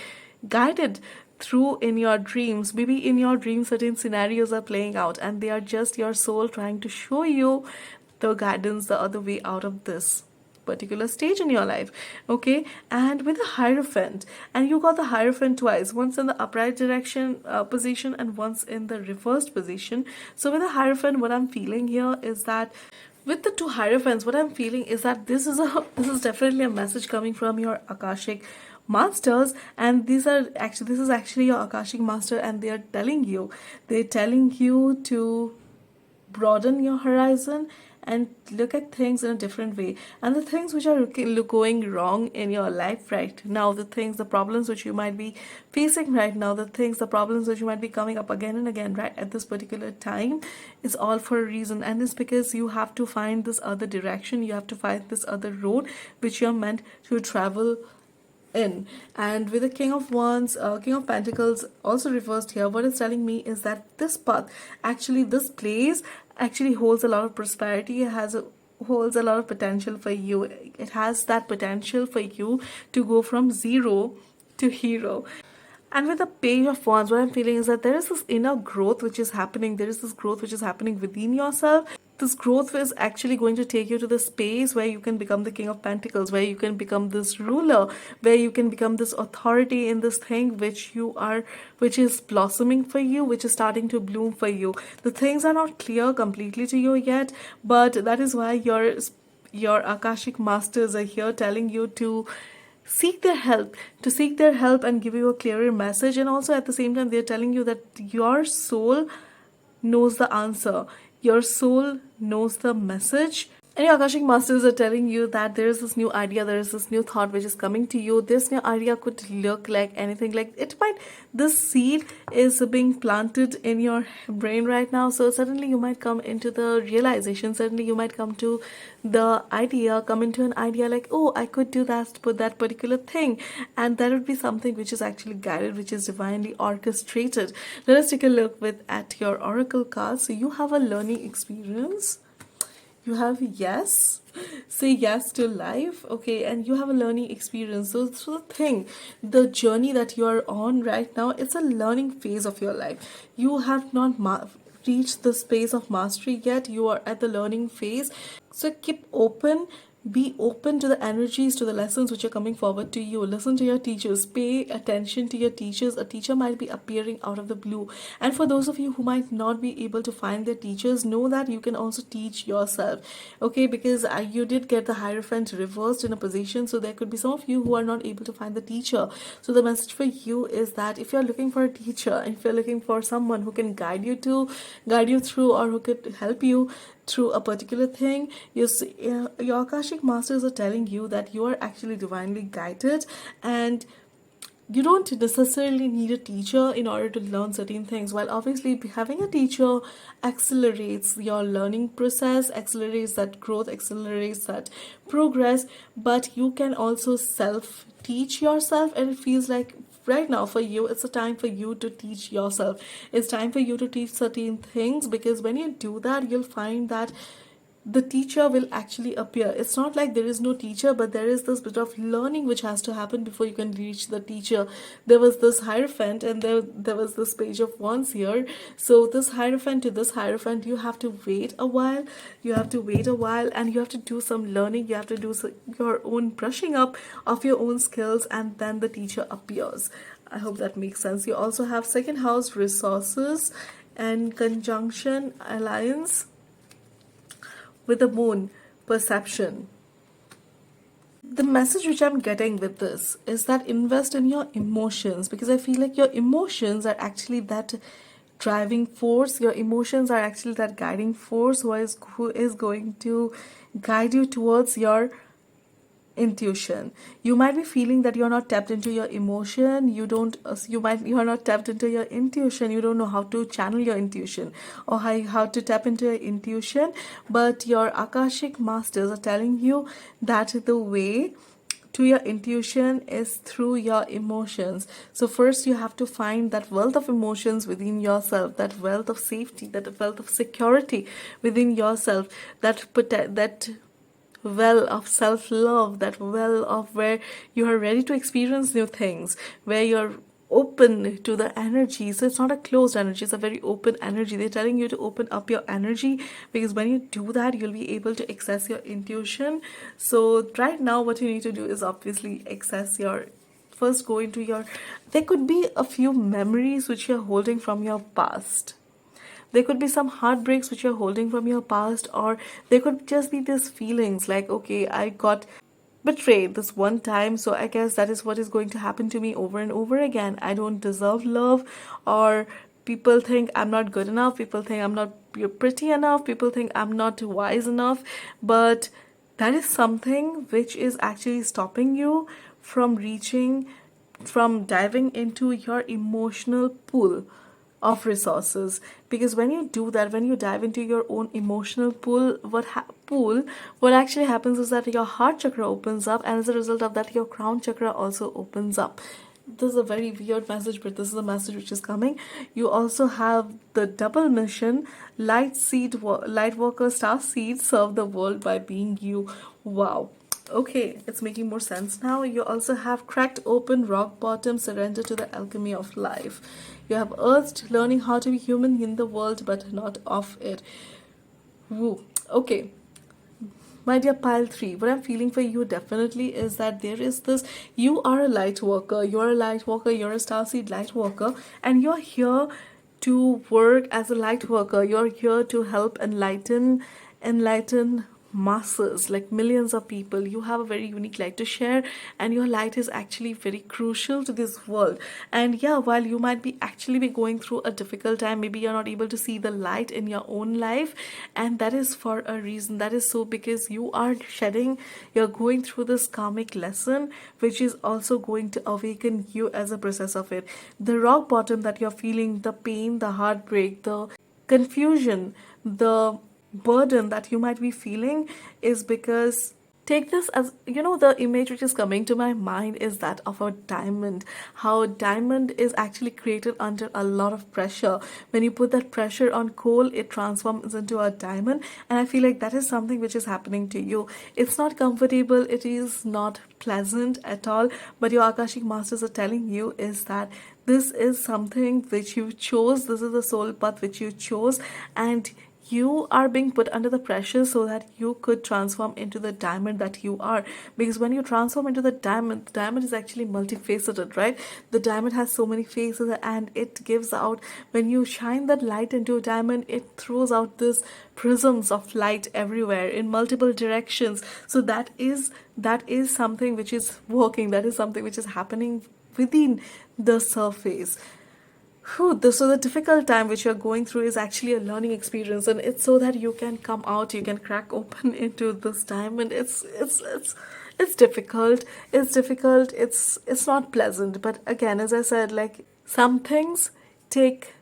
guided through in your dreams. Maybe in your dreams certain scenarios are playing out, and they are just your soul trying to show you the guidance, the other way out of this particular stage in your life. Okay, and with the hierophant, and you got the hierophant twice, once in the upright direction position and once in the reversed position. So with the hierophant, what I'm feeling here is that with the two hierophants, what I'm feeling is that this is definitely a message coming from your Akashic masters, and this is actually your Akashic master, and they're telling you to broaden your horizon and look at things in a different way. And the things which are going wrong in your life right now, the problems which you might be facing right now, the problems which you might be coming up again and again right at this particular time, is all for a reason. And it's because you have to find this other direction, you have to find this other road which you're meant to travel in. And with the King of Wands, King of Pentacles also reversed here, what it's telling me is that this path, actually this place actually holds a lot of prosperity. Holds a lot of potential for you. It has that potential for you to go from zero to hero. And with the Page of Wands, what I'm feeling is that there is this inner growth which is happening. There is this growth which is happening within yourself. This growth is actually going to take you to the space where you can become the King of Pentacles, where you can become this ruler, where you can become this authority in this thing which is blossoming for you, which is starting to bloom for you. The things are not clear completely to you yet, but that is why your Akashic masters are here telling you to seek their help and give you a clearer message. And also at the same time, they're telling you that your soul knows the answer, your soul knows the message. And your Akashic Masters are telling you that there is this new idea, there is this new thought which is coming to you. This new idea could look like anything. This seed is being planted in your brain right now. So suddenly you might come into the realization, suddenly you might come into an idea like, oh, I could do that particular thing. And that would be something which is actually guided, which is divinely orchestrated. Let us take a look at your oracle cards. So you have a learning experience. You have say yes to life, okay, and you have a learning experience. So the journey that you are on right now, it's a learning phase of your life. You have not reached the space of mastery yet. You are at the learning phase. So be open to the energies, to the lessons which are coming forward to you. Listen to your teachers, pay attention to your teachers. A teacher might be appearing out of the blue, and for those of you who might not be able to find their teachers, know that you can also teach yourself, okay, because you did get the Hierophant reversed in a position, so there could be some of you who are not able to find the teacher. So the message for you is that if you're looking for a teacher, if you're looking for someone who can guide you through, or who could help you through a particular thing, your Akashic Masters are telling you that you are actually divinely guided, and you don't necessarily need a teacher in order to learn certain things. While obviously having a teacher accelerates your learning process, accelerates that growth, accelerates that progress, but you can also self-teach yourself, and it feels like right now for you, it's a time for you to teach yourself. It's time for you to teach certain things, because when you do that, you'll find that the teacher will actually appear. It's not like there is no teacher, but there is this bit of learning which has to happen before you can reach the teacher. There was this Hierophant, and there was this Page of Wands here. So this Hierophant to this Hierophant, you have to wait a while. And you have to do some learning. You have to do your own brushing up of your own skills, and then the teacher appears. I hope that makes sense. You also have second house, resources, and conjunction alliance with the Moon, perception. The message which I'm getting with this is that invest in your emotions, because I feel like your emotions are actually that driving force. Your emotions are actually that guiding force who is going to guide you towards your intuition. You might be feeling that you're not tapped into your emotion. You're not tapped into your intuition. You don't know how to channel your intuition, or how to tap into your intuition. But your Akashic Masters are telling you that the way to your intuition is through your emotions. So first you have to find that wealth of emotions within yourself, that wealth of safety, that wealth of security within yourself, that well of self-love, that well of where you are ready to experience new things, where you're open to the energy. So it's not a closed energy, it's a very open energy. They're telling you to open up your energy, because when you do that, you'll be able to access your intuition. So right now, what you need to do is obviously access your, first go into your, there could be a few memories which you're holding from your past. There could be some heartbreaks which you're holding from your past, or there could just be these feelings like, okay, I got betrayed this one time, so I guess that is what is going to happen to me over and over again. I don't deserve love, or people think I'm not good enough, people think I'm not pretty enough, people think I'm not wise enough. But that is something which is actually stopping you from reaching, from diving into your emotional pool of resources. Because when you do that, when you dive into your own emotional pool, what actually happens is that your heart chakra opens up, and as a result of that, your crown chakra also opens up. This is a very weird message, but this is a message which is coming. You also have the double mission: light worker, star seed, serve the world by being you. Wow. Okay, it's making more sense now. You also have cracked open, rock bottom, surrender to the alchemy of life. You have earthed, learning how to be human in the world but not of it. Woo. Okay, my dear pile 3, what I'm feeling for you definitely is that there is this, you are a light worker, you're a light worker, you're a starseed light worker, and you're here to work as a light worker. You're here to help enlighten masses, like millions of people. You have a very unique light to share, and your light is actually very crucial to this world. And yeah, while you might be actually be going through a difficult time, maybe you're not able to see the light in your own life, and that is for a reason. That is so because you're going through this karmic lesson, which is also going to awaken you as a process of it. The rock bottom that you're feeling, the pain, the heartbreak, the confusion, the burden that you might be feeling, is because, take this as, the image which is coming to my mind is that of a diamond. How diamond is actually created under a lot of pressure. When you put that pressure on coal, it transforms into a diamond, and I feel like that is something which is happening to you. It's not comfortable, it is not pleasant at all, but your Akashic masters are telling you is that this is something which you chose, this is the soul path which you chose, and you are being put under the pressure so that you could transform into the diamond that you are. Because when you transform into the diamond is actually multifaceted, right? The diamond has so many faces, and it gives out, when you shine that light into a diamond, it throws out this prisms of light everywhere in multiple directions. So that is something which is working, that is something which is happening within the surface. So the difficult time which you're going through is actually a learning experience, and it's so that you can come out, you can crack open into this time, and it's difficult. It's difficult. It's not pleasant. But again, as I said, like, some things take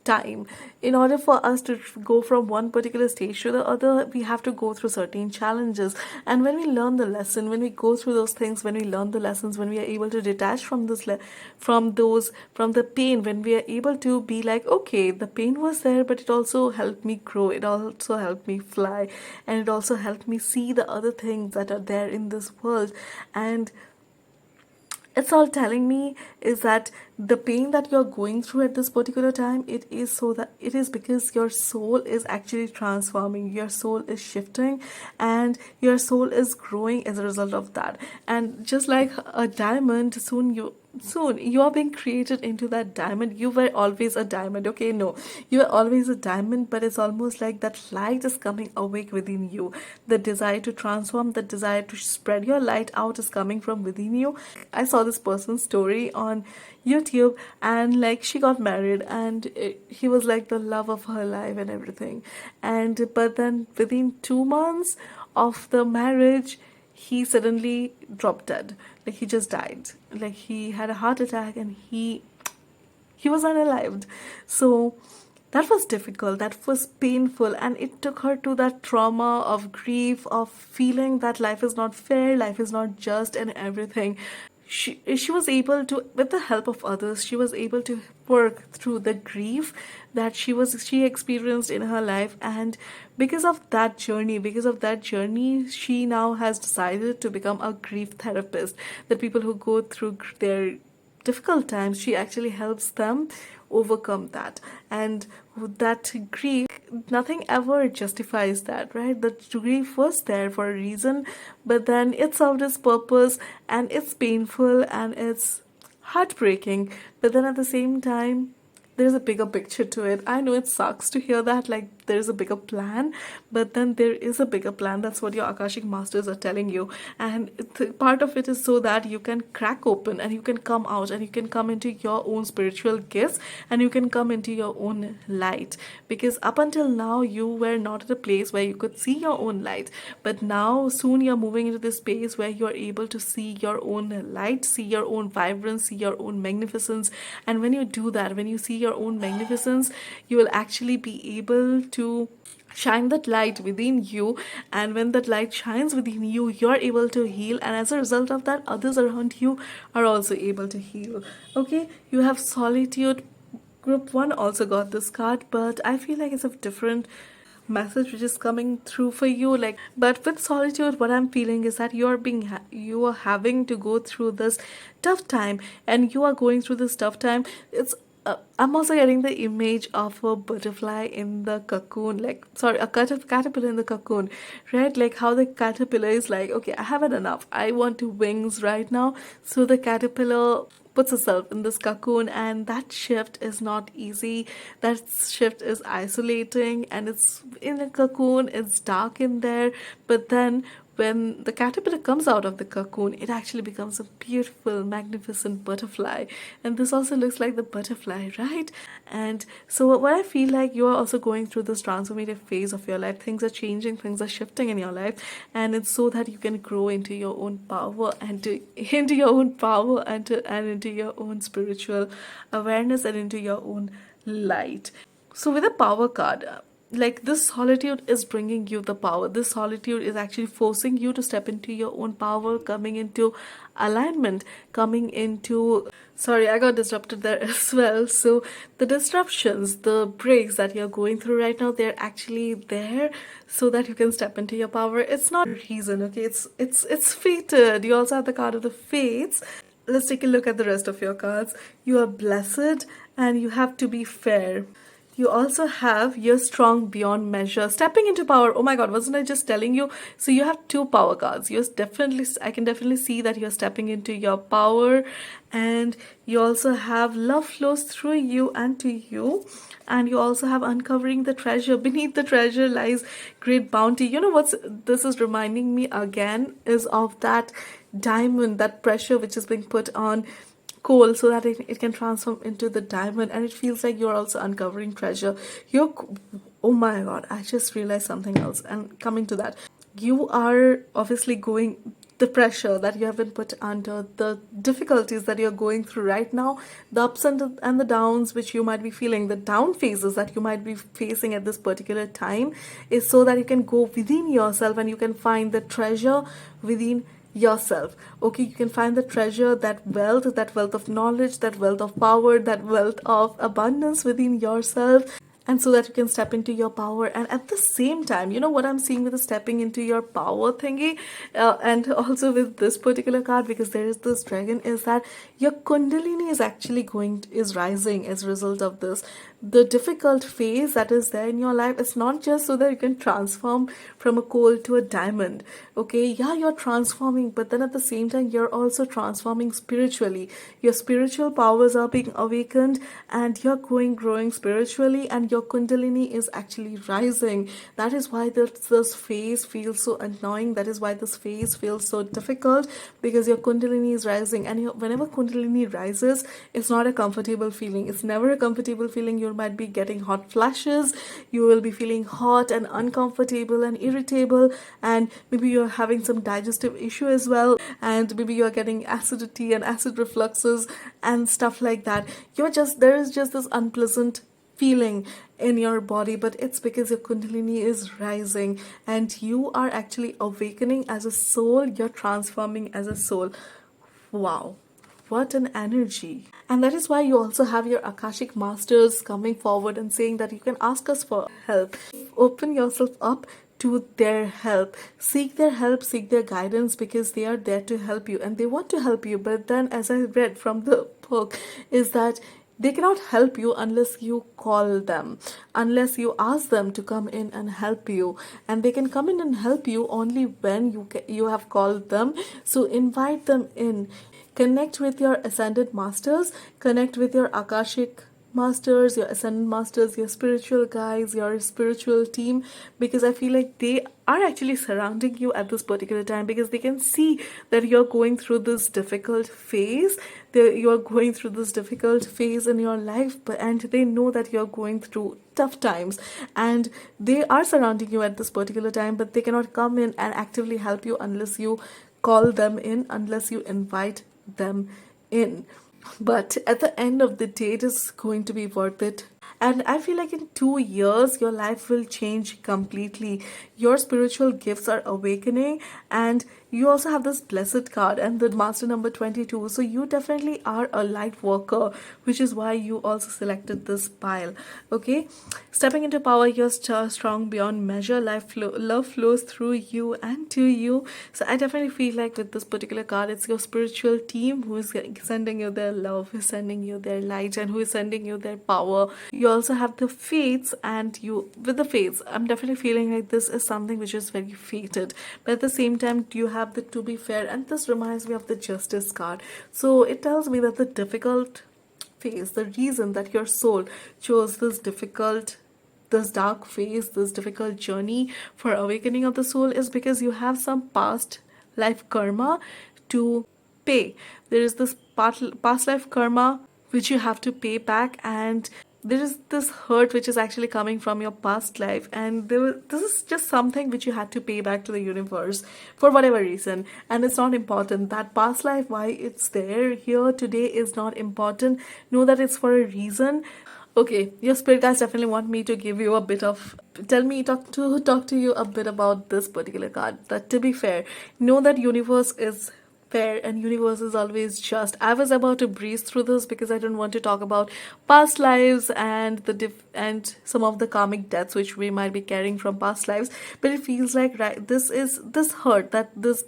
time. In order for us to go from one particular stage to the other, we have to go through certain challenges. And when we learn the lesson, when we go through those things, when we learn the lessons, when we are able to detach from from the pain, when we are able to be like, okay, the pain was there, but it also helped me grow, it also helped me fly, and it also helped me see the other things that are there in this world. And it's all telling me is that the pain that you're going through at this particular time, it is because your soul is actually transforming, your soul is shifting, and your soul is growing as a result of that. And just like a diamond, soon you are being created into that diamond. You were always a diamond, okay? No, you are always a diamond, but it's almost like that light is coming awake within you. The desire to transform, the desire to spread your light out is coming from within you. I saw this person's story on YouTube, and like, she got married, and he was like the love of her life and everything. And but then within 2 months of the marriage, he suddenly dropped dead. Like, he just died. Like, he had a heart attack, and he was unalived. So that was difficult, that was painful, and it took her to that trauma of grief, of feeling that life is not fair, life is not just, and everything. She was able to, with the help of others, she was able to work through the grief that she experienced in her life. And because of that journey, she now has decided to become a grief therapist. The people who go through their difficult times, she actually helps them overcome that. And that grief, nothing ever justifies that, right? The grief was there for a reason, but then it served its purpose, and it's painful and it's heartbreaking, but then at the same time, there's a bigger picture to it. I know it sucks to hear that, like there's a bigger plan, but then there is a bigger plan. That's what your Akashic Masters are telling you. And part of it is so that you can crack open and you can come out and you can come into your own spiritual gifts and you can come into your own light. Because up until now, you were not at a place where you could see your own light. But now, soon you're moving into this space where you're able to see your own light, see your own vibrance, see your own magnificence. And when you do that, when you see your own magnificence, you will actually be able to shine that light within you, and when that light shines within you, you're able to heal, and as a result of that, others around you are also able to heal. Okay, you have solitude. Group 1 also got this card, but I feel like it's a different message which is coming through for you. Like, but with solitude, what I'm feeling is that you are having to go through this tough time, and you are going through this tough time. It's I'm also getting the image of a butterfly in the cocoon, like, sorry, a caterpillar in the cocoon, right? Like how the caterpillar is like, okay, I have had enough. I want to wings right now. So the caterpillar puts itself in this cocoon, and that shift is not easy. That shift is isolating, and it's in a cocoon, it's dark in there, but then when the caterpillar comes out of the cocoon, it actually becomes a beautiful, magnificent butterfly. And this also looks like the butterfly, right? And so, what I feel like, you are also going through this transformative phase of your life. Things are changing, things are shifting in your life, and it's so that you can grow into your own power into your own power and into your own spiritual awareness and into your own light. So, with a power card, like, this solitude is bringing you the power. This solitude is actually forcing you to step into your own power, coming into alignment, coming into, sorry, I got disrupted there as well. So the disruptions, the breaks that you're going through right now, they're actually there so that you can step into your power. It's not a reason, okay? It's fated. You also have the card of the fates. Let's take a look at the rest of your cards. You are blessed, and you have to be fair. You also have you're strong beyond measure, stepping into power. Oh my god, wasn't I just telling you? So you have two power cards. I can definitely see that you're stepping into your power, and you also have love flows through you and to you, and you also have uncovering the treasure. Beneath the treasure lies great bounty. You know what's this is reminding me again is of that diamond, that pressure which is being put on coal so that it can transform into the diamond, and it feels like you're also uncovering treasure. You're Oh my god, I just realized something else, and coming to that, you are obviously going, the pressure that you have been put under, the difficulties that you're going through right now, the ups and the downs which you might be feeling, the down phases that you might be facing at this particular time, is so that you can go within yourself and you can find the treasure within yourself. Okay, you can find the treasure, that wealth of knowledge, that wealth of power, that wealth of abundance within yourself, and so that you can step into your power. And at the same time, you know what I'm seeing with the stepping into your power thingy, and also with this particular card, because there is this dragon, is that your kundalini is rising as a result of this. The difficult phase that is there in your life, it's not just so that you can transform from a coal to a diamond. Okay, yeah, you're transforming, but then at the same time, you're also transforming spiritually. Your spiritual powers are being awakened, and you're growing spiritually, and your kundalini is actually rising. That is why this phase feels so annoying. That is why this phase feels so difficult, because your kundalini is rising, and whenever kundalini rises, it's not a comfortable feeling. It's never a comfortable feeling. You might be getting hot flashes, you will be feeling hot and uncomfortable and irritable, and maybe you're having some digestive issue as well, and maybe you're getting acidity and acid refluxes and stuff like that. There is just this unpleasant feeling in your body, but it's because your kundalini is rising, and you are actually awakening as a soul. You're transforming as a soul. Wow, what an energy. And that is why you also have your Akashic Masters coming forward and saying that you can ask us for help. Open yourself up to their help. Seek their help, seek their guidance, because they are there to help you and they want to help you. But then, as I read from the book, is that they cannot help you unless you call them, unless you ask them to come in and help you. And they can come in and help you only when you have called them. So invite them in. Connect with your ascended masters, connect with your Akashic masters, your ascendant masters, your spiritual guides, your spiritual team, because I feel like they are actually surrounding you at this particular time, because they can see that you're going through this difficult phase. You're going through this difficult phase in your life, and they know that you're going through tough times, and they are surrounding you at this particular time, but they cannot come in and actively help you unless you call them in, unless you invite them in. But at the end of the day, it is going to be worth it. And I feel like in 2 years, your life will change completely. Your spiritual gifts are awakening, and you also have this blessed card and the master number 22. So you definitely are a light worker, which is why you also selected this pile. Okay, stepping into power, you're strong beyond measure. Love flows through you and to you. So I definitely feel like with this particular card, it's your spiritual team who is sending you their love, who is sending you their light, and who is sending you their power. You also have the fates, and you with the fates, I'm definitely feeling like this is something which is very fated. But at the same time, you have the to be fair, and this reminds me of the justice card. So it tells me that the difficult phase, the reason that your soul chose this dark phase, this difficult journey for awakening of the soul, is because you have some past life karma to pay. There is this past life karma which you have to pay back, and there is this hurt which is actually coming from your past life, and this is just something which you had to pay back to the universe for whatever reason. And it's not important that past life, why it's there here today, is not important. Know that it's for a reason. Okay, your spirit guides definitely want me to give you a bit of talk to you a bit about this particular card. That to be fair, know that universe is fair and universe is always just. I was about to breeze through this because I don't want to talk about past lives and and some of the karmic debts which we might be carrying from past lives. But it feels like, right, this hurt, that this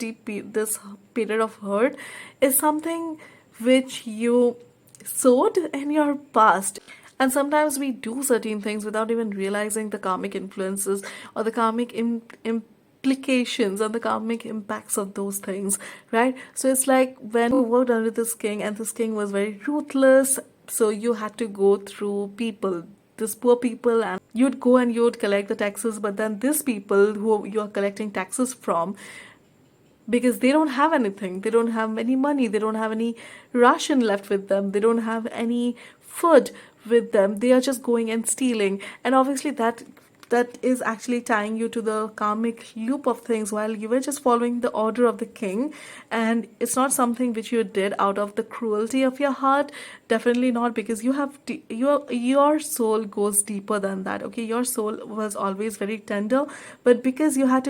period of hurt is something which you sowed in your past. And sometimes we do certain things without even realizing the karmic influences or the karmic implications and the karmic impacts of those things, right? So it's like when you worked under this king, and this king was very ruthless, so you had to go through people, this poor people, and you'd go and you'd collect the taxes. But then these people who you are collecting taxes from, because they don't have anything, they don't have any money, they don't have any ration left with them, they don't have any food with them, they are just going and stealing. And obviously that is actually tying you to the karmic loop of things while you were just following the order of the king. And it's not something which you did out of the cruelty of your heart, definitely not, because you have your soul goes deeper than that. Okay, your soul was always very tender, but because you had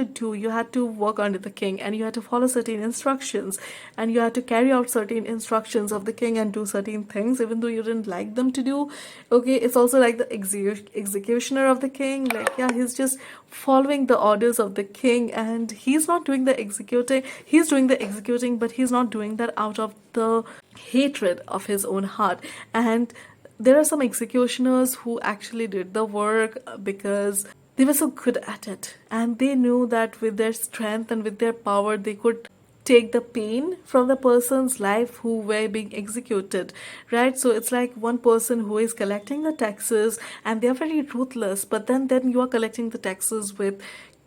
to work under the king, and you had to follow certain instructions, and you had to carry out certain instructions of the king and do certain things even though you didn't like them to do. Okay, it's also like the executioner of the king, like, yeah, he's just following the orders of the king, and he's not doing the executing, he's doing the executing, but he's not doing that out of the hatred of his own heart. And there are some executioners who actually did the work because they were so good at it, and they knew that with their strength and with their power they could take the pain from the person's life who were being executed, right? So it's like one person who is collecting the taxes and they're very ruthless, but then you are collecting the taxes with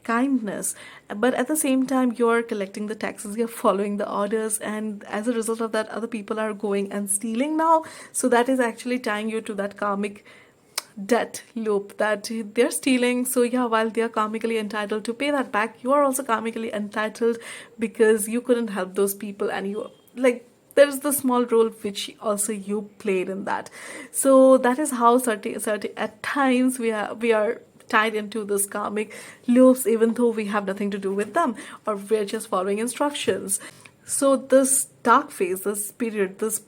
kindness, but at the same time you're collecting the taxes, you're following the orders, and as a result of that, other people are going and stealing now. So that is actually tying you to that karmic debt loop, that they're stealing. So yeah, while they're karmically entitled to pay that back, you are also karmically entitled because you couldn't help those people, and you, like, there's the small role which also you played in that. So that is how certain at times we are tied into this karmic loops, even though we have nothing to do with them, or we're just following instructions. So this dark phase, this period, this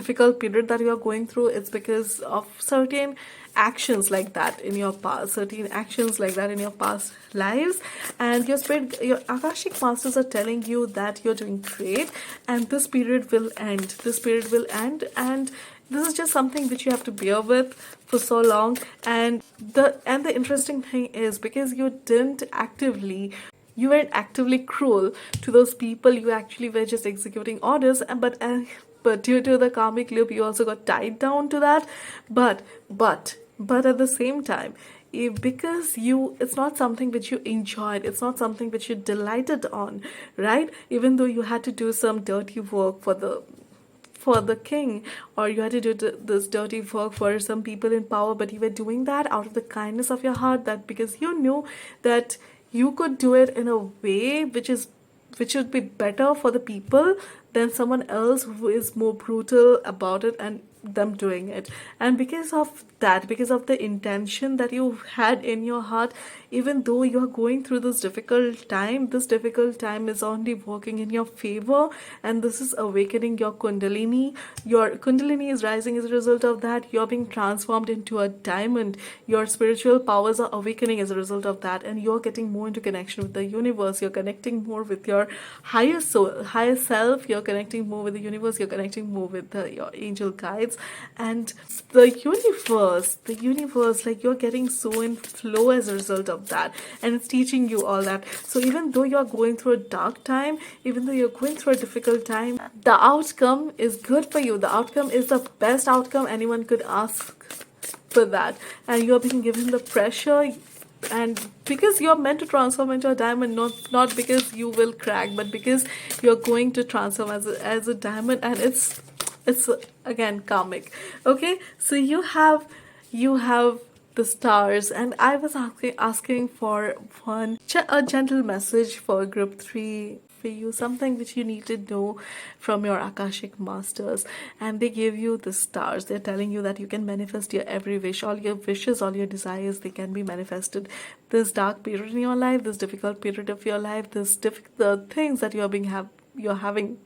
difficult period that you are going through, it's because of certain actions like that in your past, certain actions like that in your past lives. And your spirit, your Akashic masters are telling you that you're doing great, and this period will end. This period will end, and this is just something which you have to bear with for so long. And the interesting thing is, because you weren't actively cruel to those people, you actually were just executing orders. But due to the karmic loop, you also got tied down to that. But at the same time, because it's not something which you enjoyed, it's not something which you delighted on, right? Even though you had to do some dirty work for the king, or you had to do this dirty work for some people in power, but you were doing that out of the kindness of your heart, that because you knew that you could do it in a way which would be better for the people than someone else who is more brutal about it and them doing it. And because of that, because of the intention that you had in your heart, even though you are going through this difficult time is only working in your favor, and this is awakening your kundalini. Your kundalini is rising as a result of that. You're being transformed into a diamond. Your spiritual powers are awakening as a result of that, and you're getting more into connection with the universe. You're connecting more with your higher soul, higher self. You're connecting more with the universe. You're connecting more with your angel guides. And the universe, like, you're getting so in flow as a result of that, and it's teaching you all that. So even though you're going through a dark time, even though you're going through a difficult time, the outcome is good for you. The outcome is the best outcome anyone could ask for that. And you're being given the pressure, and because you're meant to transform into a diamond, not because you will crack, but because you're going to transform as a diamond. And it's again karmic. Okay, so you have the stars, and I was asking for a gentle message for group 3 for you, something which you need to know from your Akashic masters. And they give you the stars. They're telling you that you can manifest your every wish, all your wishes, all your desires, they can be manifested. This dark period in your life, this difficult period of your life, the things that you're having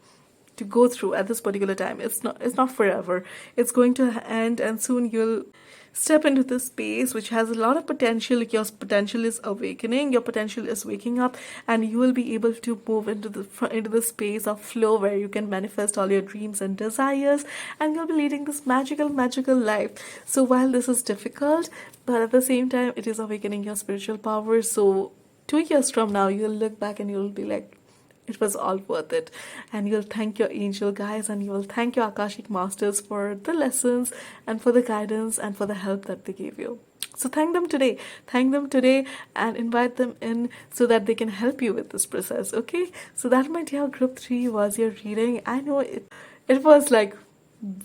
to go through at this particular time, it's not forever. It's going to end, and soon you'll step into this space which has a lot of potential. Your potential is awakening, your potential is waking up, and you will be able to move into the space of flow where you can manifest all your dreams and desires, and you'll be leading this magical life. So while this is difficult, but at the same time it is awakening your spiritual power. So 2 years from now, you'll look back and you'll be like, it was all worth it. And you'll thank your angel guides, and you will thank your Akashic masters for the lessons and for the guidance and for the help that they gave you. So thank them today. Thank them today and invite them in so that they can help you with this process. Okay? So that, my dear group 3, was your reading. I know it was like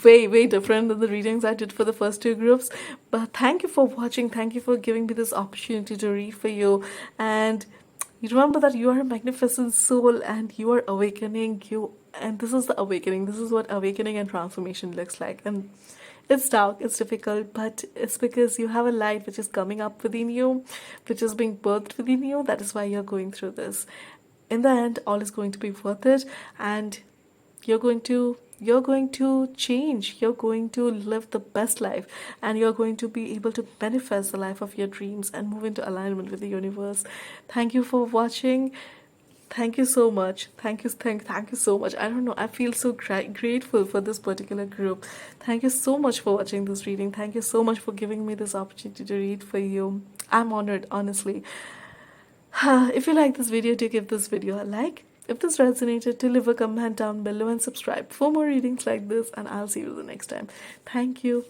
way different than the readings I did for the first 2 groups. But thank you for watching. Thank you for giving me this opportunity to read for you. And you remember that you are a magnificent soul, and you are awakening. And this is the awakening. This is what awakening and transformation looks like. And it's dark, it's difficult, but it's because you have a light which is coming up within you, which is being birthed within you. That is why you're going through this. In the end, all is going to be worth it, and you're going to change. You're going to live the best life, and you're going to be able to manifest the life of your dreams and move into alignment with the universe. Thank you for watching. Thank you so much. Thank you so much. I don't know, I feel so grateful for this particular group. Thank you so much for watching this reading. Thank you so much for giving me this opportunity to read for you. I'm honored, honestly. If you like this video, do give this video a like. If this resonated, to leave a comment down below and subscribe for more readings like this, and I'll see you the next time. Thank you.